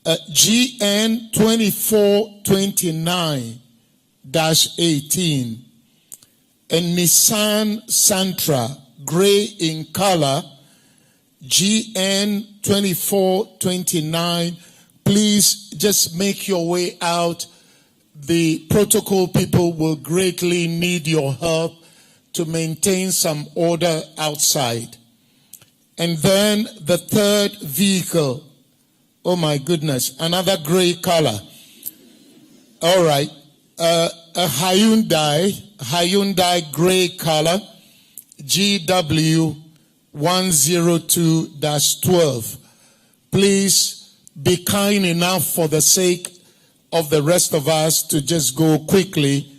S3: GN 2429-18. A Nissan Sentra, gray in color, GN 2429. Please just make your way out. The protocol people will greatly need your help to maintain some order outside. And then the third vehicle, oh my goodness, another gray color. All right, a Hyundai gray color, GW 102-12. Please be kind enough for the sake of the rest of us to just go quickly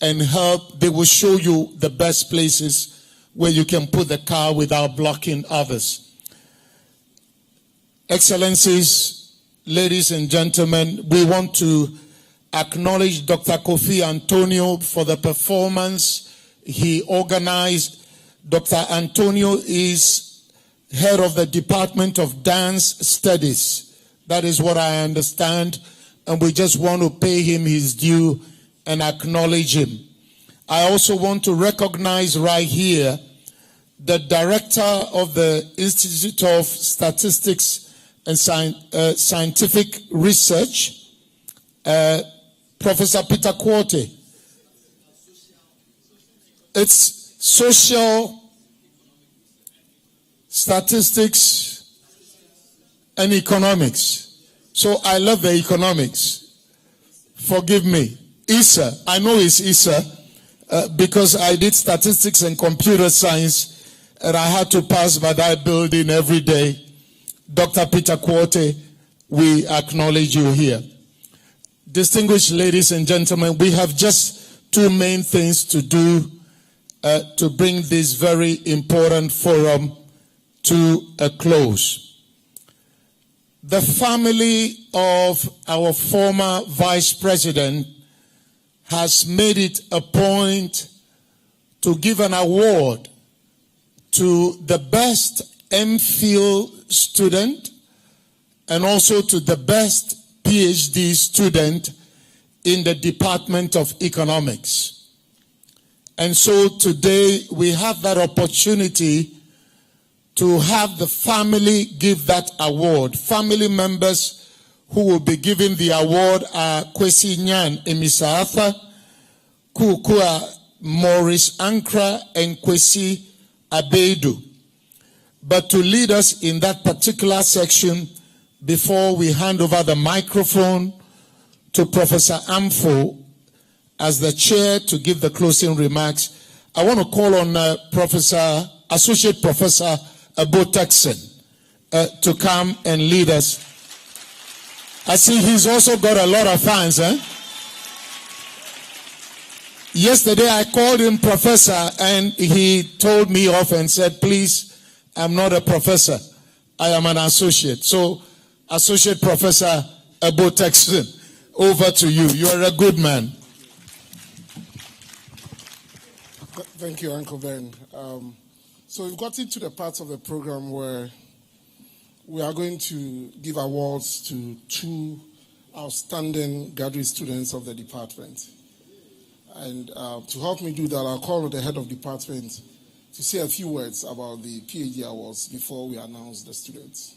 S3: and help. They will show you the best places where you can put the car without blocking others. Excellencies, ladies and gentlemen, we want to acknowledge Dr. Kofi Antonio for the performance he organized. Dr. Antonio is head of the Department of Dance Studies. That is what I understand, and we just want to pay him his due and acknowledge him. I also want to recognize right here the director of the Institute of Statistics and Scientific Research, Professor Peter Quote. It's social statistics and economics. So I love the economics. Forgive me. ISA, I know it's ISA because I did statistics and computer science and I had to pass by that building every day. Dr. Peter Quote, we acknowledge you here. Distinguished ladies and gentlemen, we have just 2 main things to do to bring this very important forum to a close. The family of our former vice president has made it a point to give an award to the best MPhil student and also to the best PhD student in the Department of Economics. And so today we have that opportunity to have the family give that award. Family members who will be giving the award are Kwesi Nyan Amissah-Arthur, Kukua Maurice Ankra, and Kwesi Abedu. But to lead us in that particular section, before we hand over the microphone to Professor Amfo as the chair to give the closing remarks, I want to call on Associate Professor Abo Texan to come and lead us. I see he's also got a lot of fans. Yesterday I called him professor and he told me off and said, please, I'm not a professor. I am an associate. So Associate Professor Ebo Texan, over to you. You are a good man.
S12: Thank you, Uncle Ben. So we've got into the part of the program where we are going to give awards to 2 outstanding graduate students of the department. And to help me do that, I'll call the head of department to say a few words about the PhD awards before we announce the students.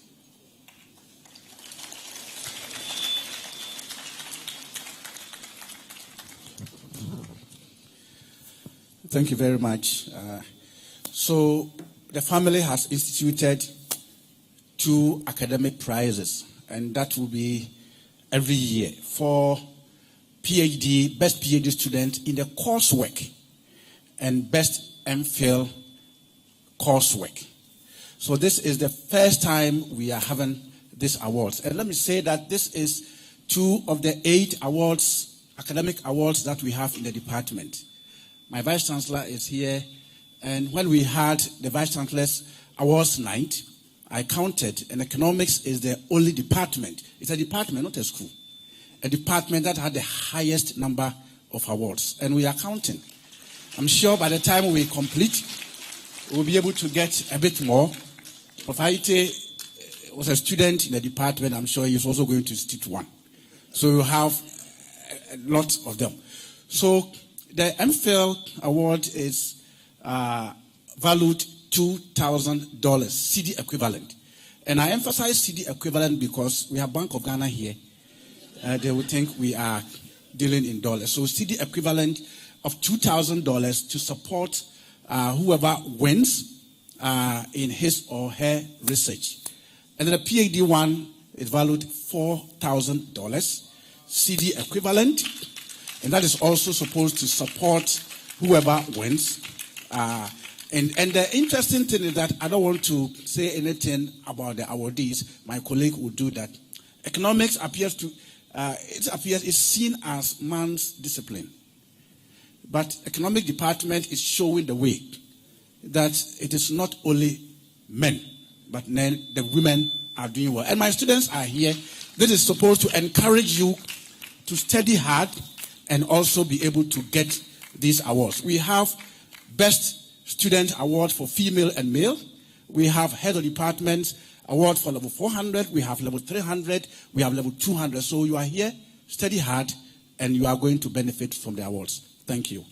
S13: Thank you very much. So the family has instituted 2 academic prizes, and that will be every year for best PhD student in the coursework and best MPhil coursework. So this is the first time we are having these awards. And let me say that this is 2 of the 8 awards, academic awards that we have in the department. My Vice Chancellor is here, and when we had the Vice Chancellor's awards night, I counted, and economics is the only department. It's a department, not a school. A department that had the highest number of awards, and we are counting. I'm sure by the time we complete, we'll be able to get a bit more. Profaite was a student in the department. I'm sure he's also going to institute 1. So we'll have a lot of them. So the MPhil award is valued $2,000 CD equivalent. And I emphasize CD equivalent because we have Bank of Ghana here. They will think we are dealing in dollars. So CD equivalent of $2,000 to support whoever wins in his or her research. And then the PhD one is valued $4,000 CD equivalent. And that is also supposed to support whoever wins. And the interesting thing is that I don't want to say anything about the awardees. My colleague will do that. Economics is seen as man's discipline. But economic department is showing the way that it is not only men, but then the women are doing well. And my students are here. This is supposed to encourage you to study hard and also be able to get these awards. We have Best Student Award for female and male. We have Head of Department Award for level 400. We have level 300. We have level 200. So you are here, study hard, and you are going to benefit from the awards. Thank you.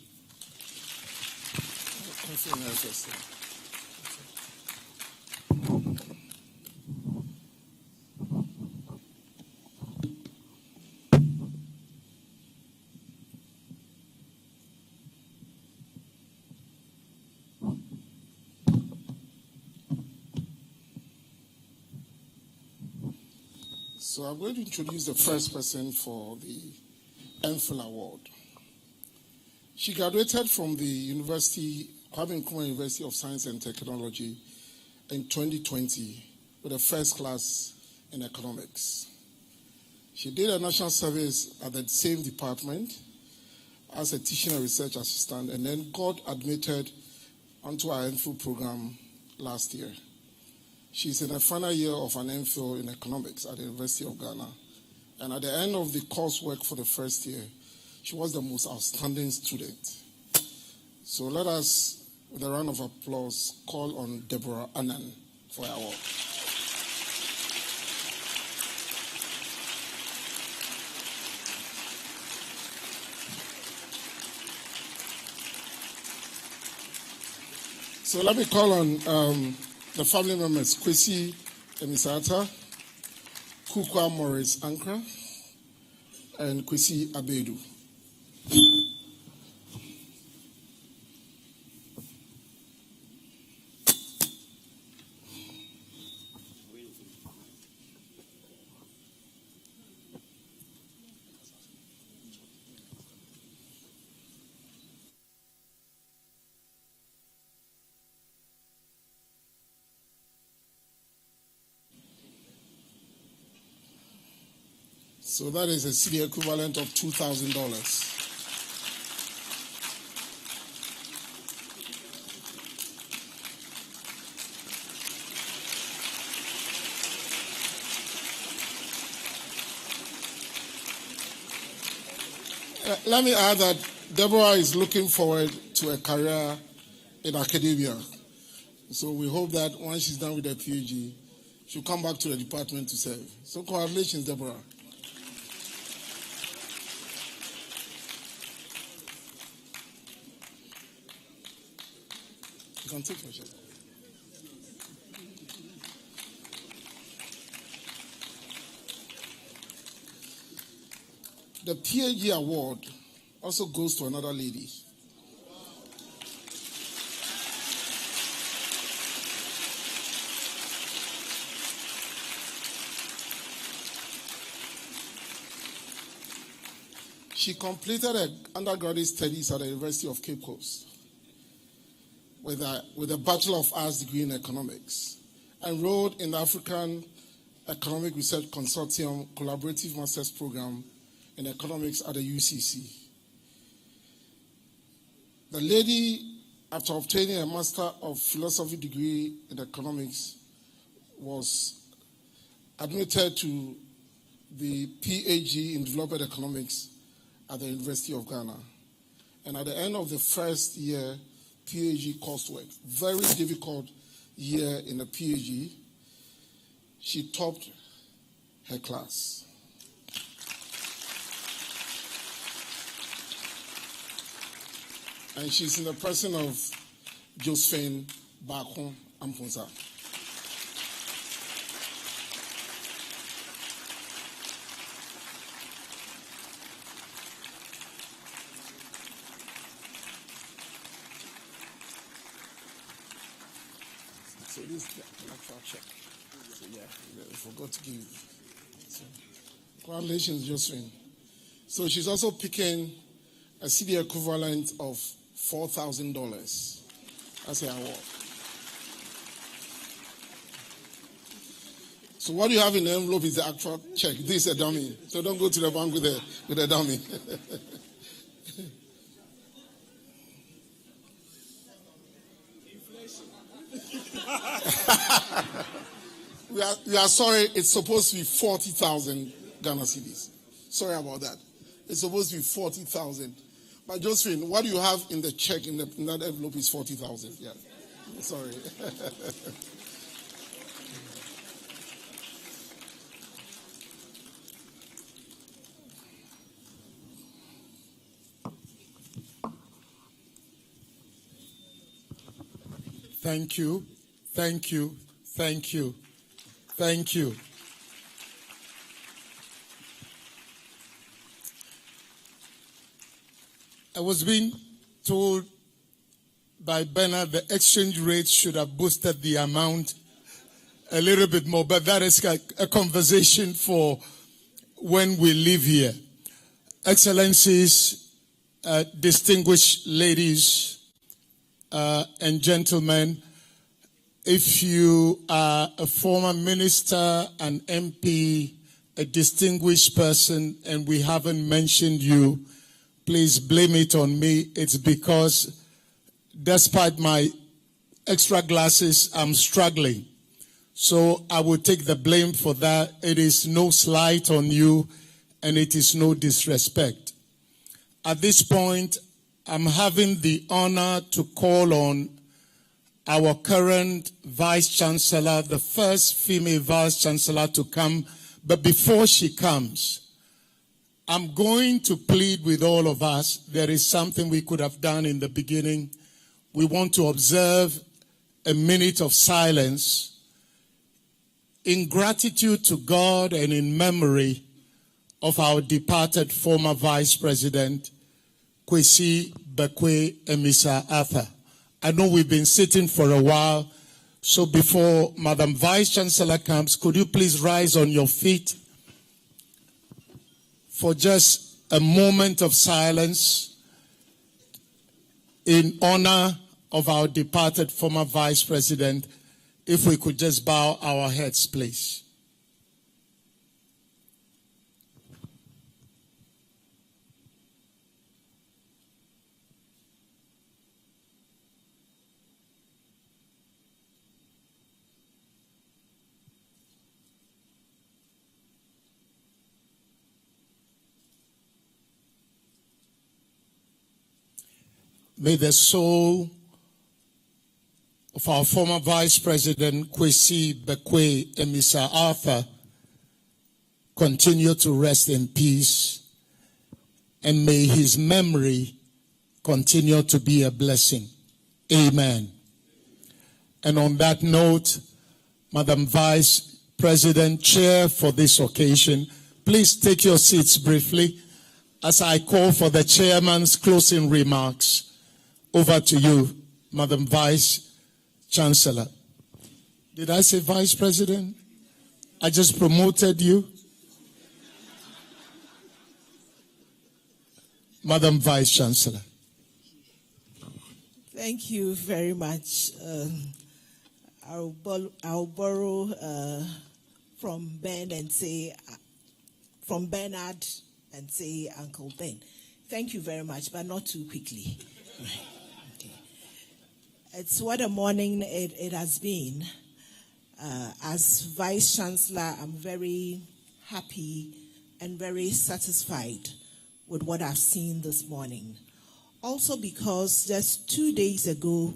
S12: So I'm going to introduce the first person for the MPhil Award. She graduated from the Kwame Nkrumah University of Science and Technology in 2020 with a first class in economics. She did a national service at the same department as a teaching and research assistant, and then got admitted onto our MPhil program last year. She's in the final year of an MPhil in economics at the University of Ghana. And at the end of the coursework for the first year, she was the most outstanding student. So let us, with a round of applause, call on Deborah Annan for our award. So let me call on the family members, KB Amissah-Arthur, Kukwa Morris Ankra, and Kwesi Abedu. So that is a CD equivalent of $2,000. Let me add that Deborah is looking forward to a career in academia. So we hope that once she's done with her PhD, she'll come back to the department to serve. So congratulations, Deborah. You can take your shot. The PhD award also goes to another lady. She completed her undergraduate studies at the University of Cape Coast with a Bachelor of Arts degree in economics, enrolled in the African Economic Research Consortium Collaborative Master's Program in Economics at the UCC. The lady, after obtaining a Master of Philosophy degree in economics, was admitted to the PhD in Development Economics at the University of Ghana. And at the end of the first year, PhD coursework, very difficult year in the PhD, she topped her class. And she's in the person of Josephine Bakon Amponsa. So this is the actual check. So yeah, I forgot to give. So, congratulations, Josephine. So she's also picking a CD equivalent of $4,000 as her award. So what you have in the envelope is the actual check. This is a dummy. So don't go to the bank with a dummy. we are sorry, it's supposed to be 40,000 Ghana cedis. Sorry about that. It's supposed to be 40,000. But Josephine, what you have in the check in that envelope is 40,000. Yeah. Sorry.
S3: Thank you. Thank you. Thank you. Thank you. I was being told by Bernard the exchange rate should have boosted the amount a little bit more, but that is a conversation for when we leave here. Excellencies, distinguished ladies and gentlemen, if you are a former minister, an MP, a distinguished person, and we haven't mentioned you, please blame it on me. It's because despite my extra glasses, I'm struggling. So I will take the blame for that. It is no slight on you, and it is no disrespect. At this point, I'm having the honor to call on our current Vice Chancellor, the first female Vice Chancellor to come. But before she comes, I'm going to plead with all of us. There is something we could have done in the beginning. We want to observe a minute of silence in gratitude to God and in memory of our departed former Vice President, KB Amissah-Arthur. I know we've been sitting for a while, so before Madam Vice Chancellor comes, could you please rise on your feet for just a moment of silence in honor of our departed former Vice President. If we could just bow our heads, please. May the soul of our former Vice President KB Amissah-Arthur continue to rest in peace, and may his memory continue to be a blessing. Amen. And on that note, Madam Vice President, Chair for this occasion, please take your seats briefly as I call for the Chairman's closing remarks. Over to you, Madam Vice Chancellor. Did I say Vice President? I just promoted you. Madam Vice Chancellor.
S14: Thank you very much. I'll borrow from Ben and say, from Bernard and say Uncle Ben. Thank you very much, but not too quickly. Okay. It's what a morning it has been. As Vice Chancellor, I'm very happy and very satisfied with what I've seen this morning. Also because just 2 days ago,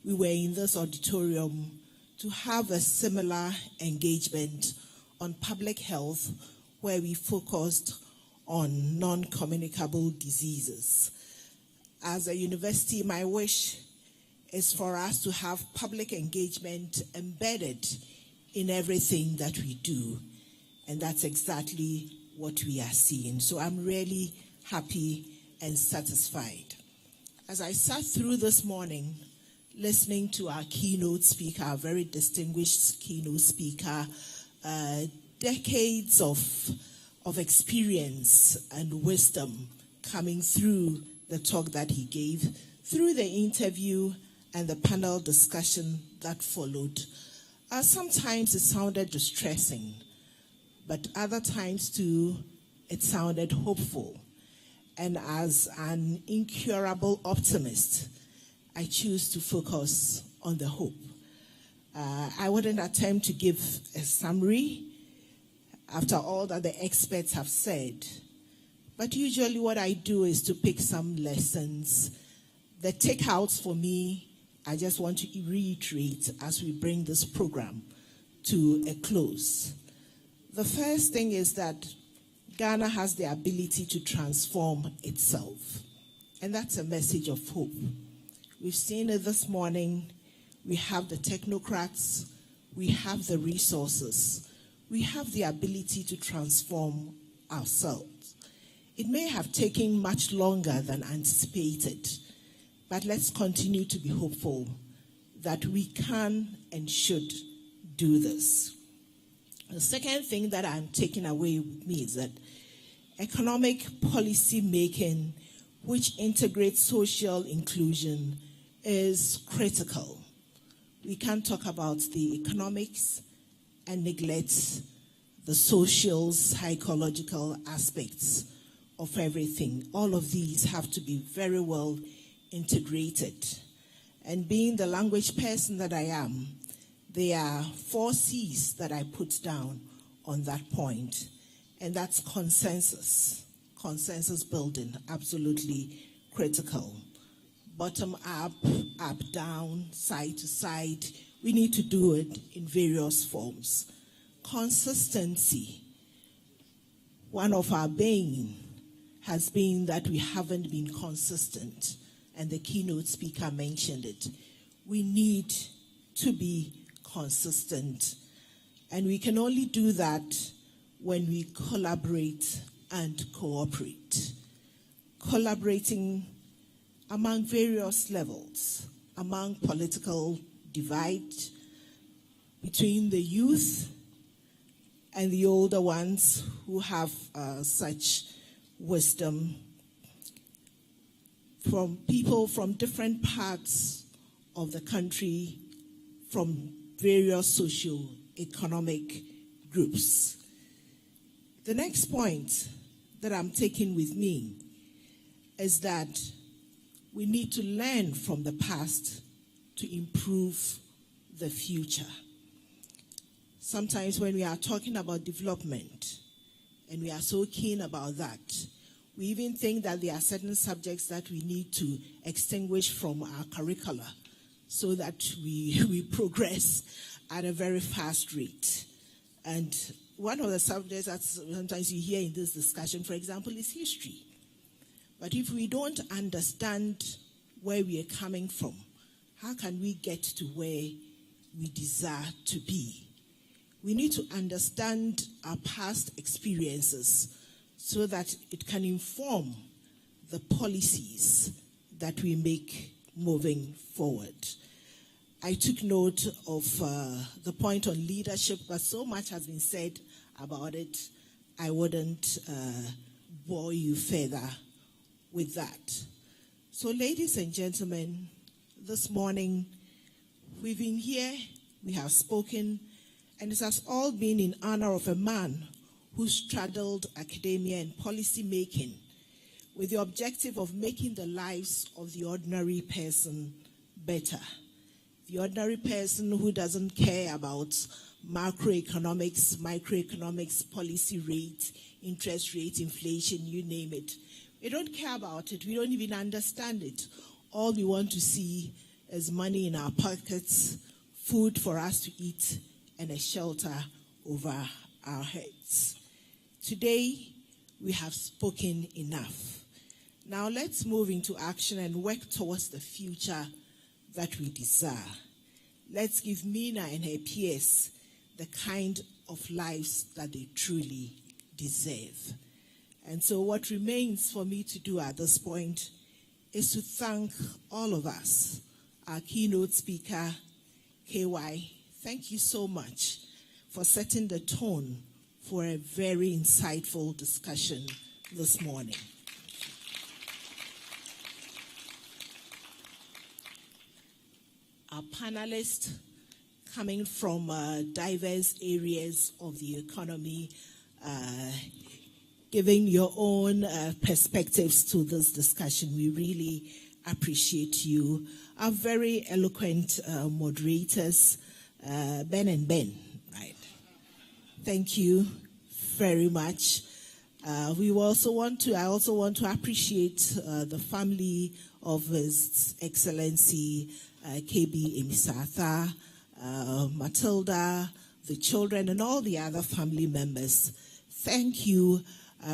S14: we were in this auditorium to have a similar engagement on public health where we focused on non-communicable diseases. As a university, my wish is for us to have public engagement embedded in everything that we do. And that's exactly what we are seeing. So I'm really happy and satisfied. As I sat through this morning, listening to our keynote speaker, our very distinguished keynote speaker, decades of experience and wisdom coming through the talk that he gave, through the interview and the panel discussion that followed. Sometimes it sounded distressing, but other times too, it sounded hopeful. And as an incurable optimist, I choose to focus on the hope. I wouldn't attempt to give a summary after all that the experts have said, but usually what I do is to pick some lessons. The takeouts for me, I just want to reiterate as we bring this program to a close. The first thing is that Ghana has the ability to transform itself. And that's a message of hope. We've seen it this morning. We have the technocrats. We have the resources. We have the ability to transform ourselves. It may have taken much longer than anticipated, but let's continue to be hopeful that we can and should do this. The second thing that I'm taking away with me is that economic policy making, which integrates social inclusion, is critical. We can't talk about the economics and neglect the social, psychological aspects of everything. All of these have to be very well integrated. And being the language person that I am, there are 4 C's that I put down on that point, and that's consensus. Consensus building, absolutely critical. Bottom up, up, down, side to side. We need to do it in various forms. Consistency. One of our bane has been that we haven't been consistent, and the keynote speaker mentioned it. We need to be consistent, and we can only do that when we collaborate and cooperate. Collaborating among various levels, among political divide, between the youth and the older ones who have such wisdom, from people from different parts of the country, from various socio-economic groups. The next point that I'm taking with me is that we need to learn from the past to improve the future. Sometimes when we are talking about development, and we are so keen about that, We even think that there are certain subjects that we need to extinguish from our curricula so that we progress at a very fast rate. And one of the subjects that sometimes you hear in this discussion, for example, is history. But if we don't understand where we are coming from, how can we get to where we desire to be? We need to understand our past experiences so that it can inform the policies that we make moving forward. I took note of the point on leadership, but so much has been said about it, I wouldn't bore you further with that. So, ladies and gentlemen, this morning we've been here, we have spoken, and it has all been in honor of a man who straddled academia and policy making with the objective of making the lives of the ordinary person better. The ordinary person who doesn't care about macroeconomics, microeconomics, policy rate, interest rate, inflation, you name it. We don't care about it. We don't even understand it. All we want to see is money in our pockets, food for us to eat, and a shelter over our heads. Today, we have spoken enough. Now let's move into action and work towards the future that we desire. Let's give Mina and her peers the kind of lives that they truly deserve. And so what remains for me to do at this point is to thank all of us. Our keynote speaker, KY, thank you so much for setting the tone for a very insightful discussion this morning. Our panelists, coming from diverse areas of the economy, giving your own perspectives to this discussion. We really appreciate you. Our very eloquent moderators, Ben and Ben, right? Thank you very much. I also want to appreciate the family of His Excellency KB Amissah-Arthur, Matilda, the children, and all the other family members. Thank you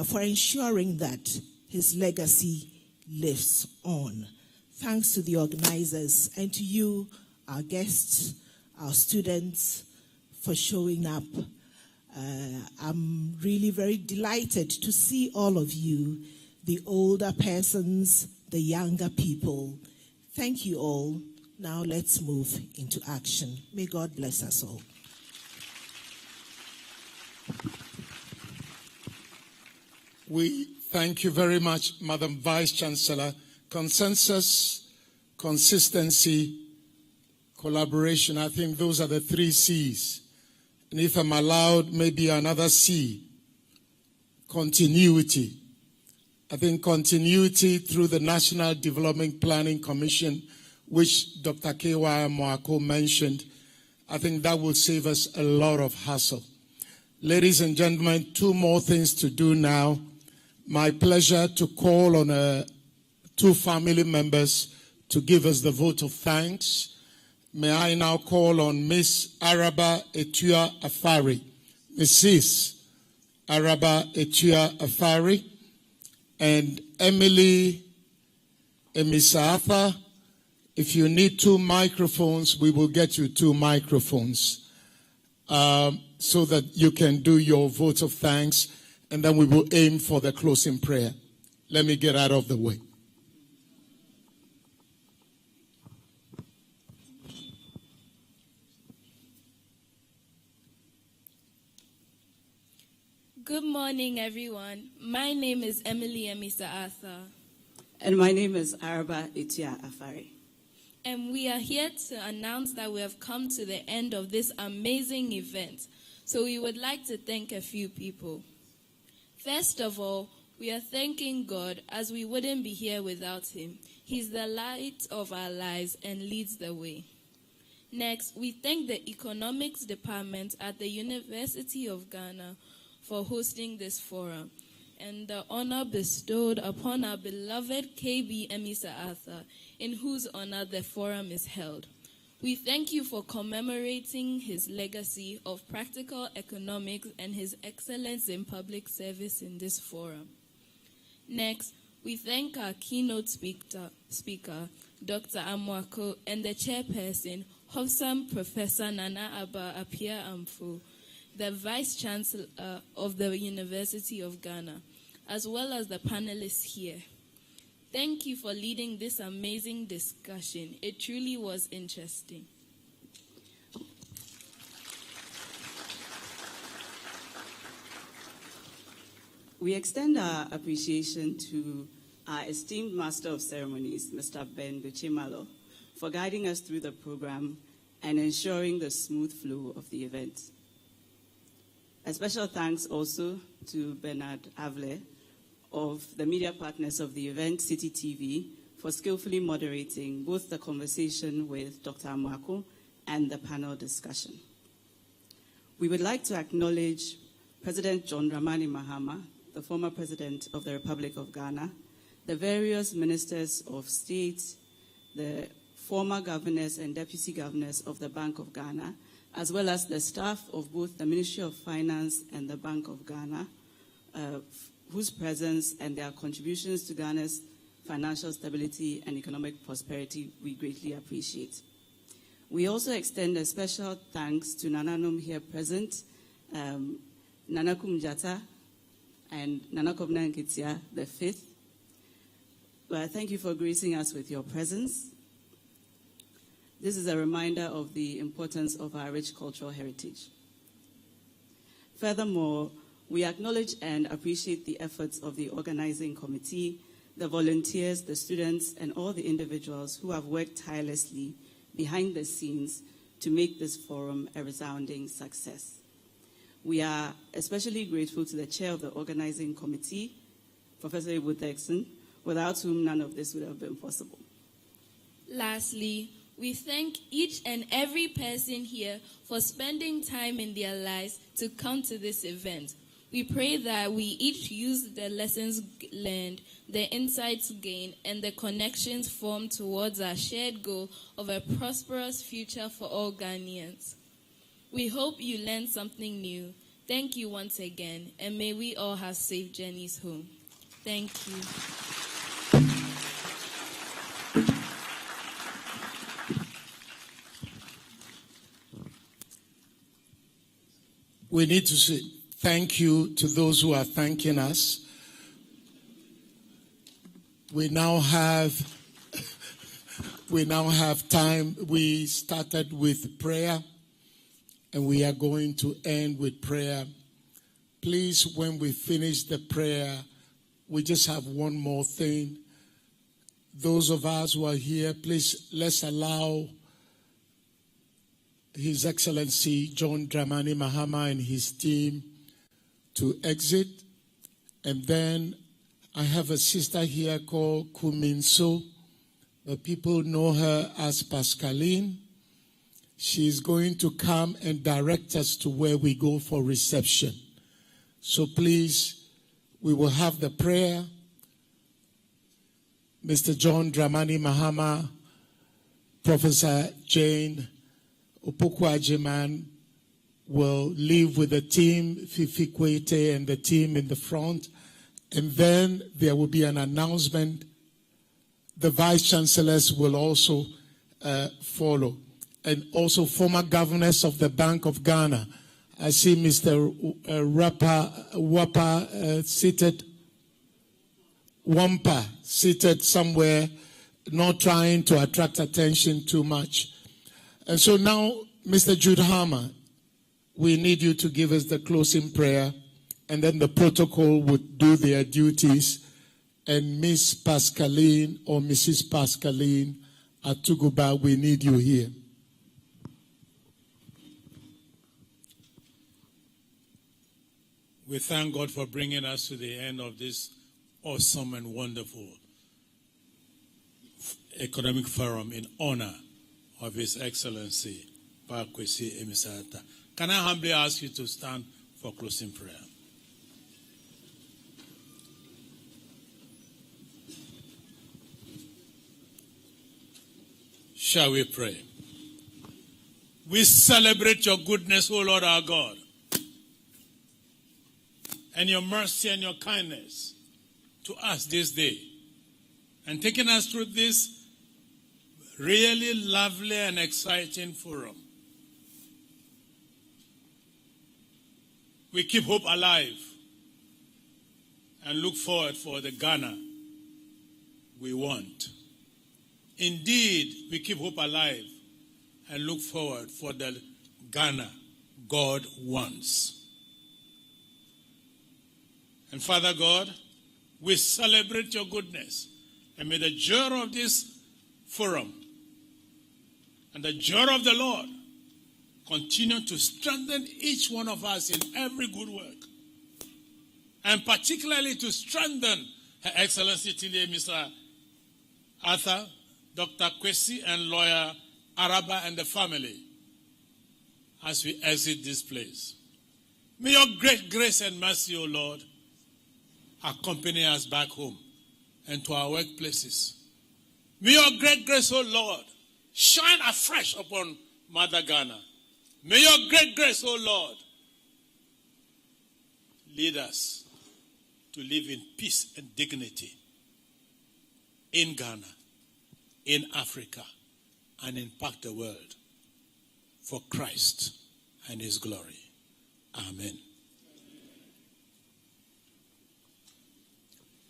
S14: for ensuring that his legacy lives on. Thanks to the organizers and to you, our guests, our students, for showing up. I'm really very delighted to see all of you, the older persons, the younger people. Thank you all. Now let's move into action. May God bless us all.
S3: We thank you very much, Madam Vice Chancellor. Consensus, consistency, collaboration, I think those are the 3 C's. And if I'm allowed, maybe another C, continuity. I think continuity through the National Development Planning Commission, which Dr. K.Y. Moako mentioned, I think that will save us a lot of hassle. Ladies and gentlemen, 2 more things to do now. My pleasure to call on 2 family members to give us the vote of thanks. May I now call on Miss Araba Etua Afari, Mrs. Araba Etua Afari, and Emily Amissah-Arthur. If you need 2 microphones, we will get you 2 microphones so that you can do your vote of thanks, and then we will aim for the closing prayer. Let me get out of the way.
S15: Good morning, everyone. My name is Emily Amissah-Arthur.
S16: And my name is Araba Etua Afari.
S15: And we are here to announce that we have come to the end of this amazing event. So we would like to thank a few people. First of all, we are thanking God, as we wouldn't be here without him. He's the light of our lives and leads the way. Next, we thank the Economics Department at the University of Ghana for hosting this forum. and the honor bestowed upon our beloved KB Amissah-Arthur, in whose honor the forum is held. We thank you for commemorating his legacy of practical economics and his excellence in public service in this forum. Next, we thank our keynote speaker, Dr. Amwako, and the chairperson, Hobsam Professor Nana Abba Appiah-Ampho, the Vice Chancellor of the University of Ghana, as well as the panelists here. Thank you for leading this amazing discussion. It truly was interesting.
S16: We extend our appreciation to our esteemed Master of Ceremonies, Mr. Ben Buchimalo, for guiding us through the program and ensuring the smooth flow of the event. A special thanks also to Bernard Avle of the media partners of the event, City TV, for skillfully moderating both the conversation with Dr. Amwako and the panel discussion. We would like to acknowledge President John Dramani Mahama, the former President of the Republic of Ghana, the various ministers of state, the former governors and deputy governors of the Bank of Ghana, as well as the staff of both the Ministry of Finance and the Bank of Ghana, whose presence and their contributions to Ghana's financial stability and economic prosperity we greatly appreciate. We also extend a special thanks to Nananom here present, Nana Kumjata and Nana Kobna Nkitia, the fifth. Well, thank you for gracing us with your presence. This is a reminder of the importance of our rich cultural heritage. Furthermore, we acknowledge and appreciate the efforts of the organizing committee, the volunteers, the students, and all the individuals who have worked tirelessly behind the scenes to make this forum a resounding success. We are especially grateful to the chair of the organizing committee, Professor Ibu Texon, without whom none of this would have been possible.
S15: Lastly, we thank each and every person here for spending time in their lives to come to this event. We pray that we each use the lessons learned, the insights gained, and the connections formed towards our shared goal of a prosperous future for all Ghanaians. We hope you learned something new. Thank you once again, and may we all have safe journeys home. Thank you.
S3: We need to say thank you to those who are thanking us. We now have time. We started with prayer, and we are going to end with prayer. Please, when we finish the prayer, we just have one more thing. Those of us who are here, please, let's allow His Excellency John Dramani Mahama and his team to exit. And then I have a sister here called Kuminso, but people know her as Pascaline. She's going to come and direct us to where we go for reception. So please, we will have the prayer. Mr. John Dramani Mahama, Professor Jane Opoku-Agyeman will leave with the team, Fifi Kwete and the team in the front. And then there will be an announcement. The Vice Chancellors will also follow. And also former governors of the Bank of Ghana. I see Mr. Wampa seated somewhere, not trying to attract attention too much. And so now, Mr. Jude Hammer, we need you to give us the closing prayer, and then the protocol would do their duties, and Miss Pascaline or Mrs. Pascaline Atuguba, we need you here.
S17: We thank God for bringing us to the end of this awesome and wonderful economic forum in honor of His Excellency, KB Amissah-Arthur. Can I humbly ask you to stand for closing prayer? Shall we pray? We celebrate your goodness, O Lord our God, and your mercy and your kindness to us this day, and taking us through this really lovely and exciting forum. We keep hope alive and look forward for the Ghana we want. Indeed, we keep hope alive and look forward for the Ghana God wants. And Father God, we celebrate your goodness, and may the joy of this forum and the joy of the Lord continue to strengthen each one of us in every good work, and particularly to strengthen Her Excellency KB Amissah-Arthur, Dr. Kwesi, and lawyer Araba and the family as we exit this place. May your great grace and mercy, O Lord, accompany us back home and to our workplaces. May your great grace, O Lord, shine afresh upon Mother Ghana. May your great grace, O Lord, lead us to live in peace and dignity in Ghana, in Africa, and impact the world for Christ and his glory. Amen.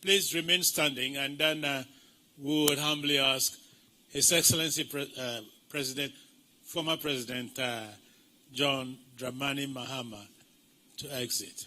S17: Please remain standing, and then we would humbly ask His Excellency former President John Dramani Mahama to exit.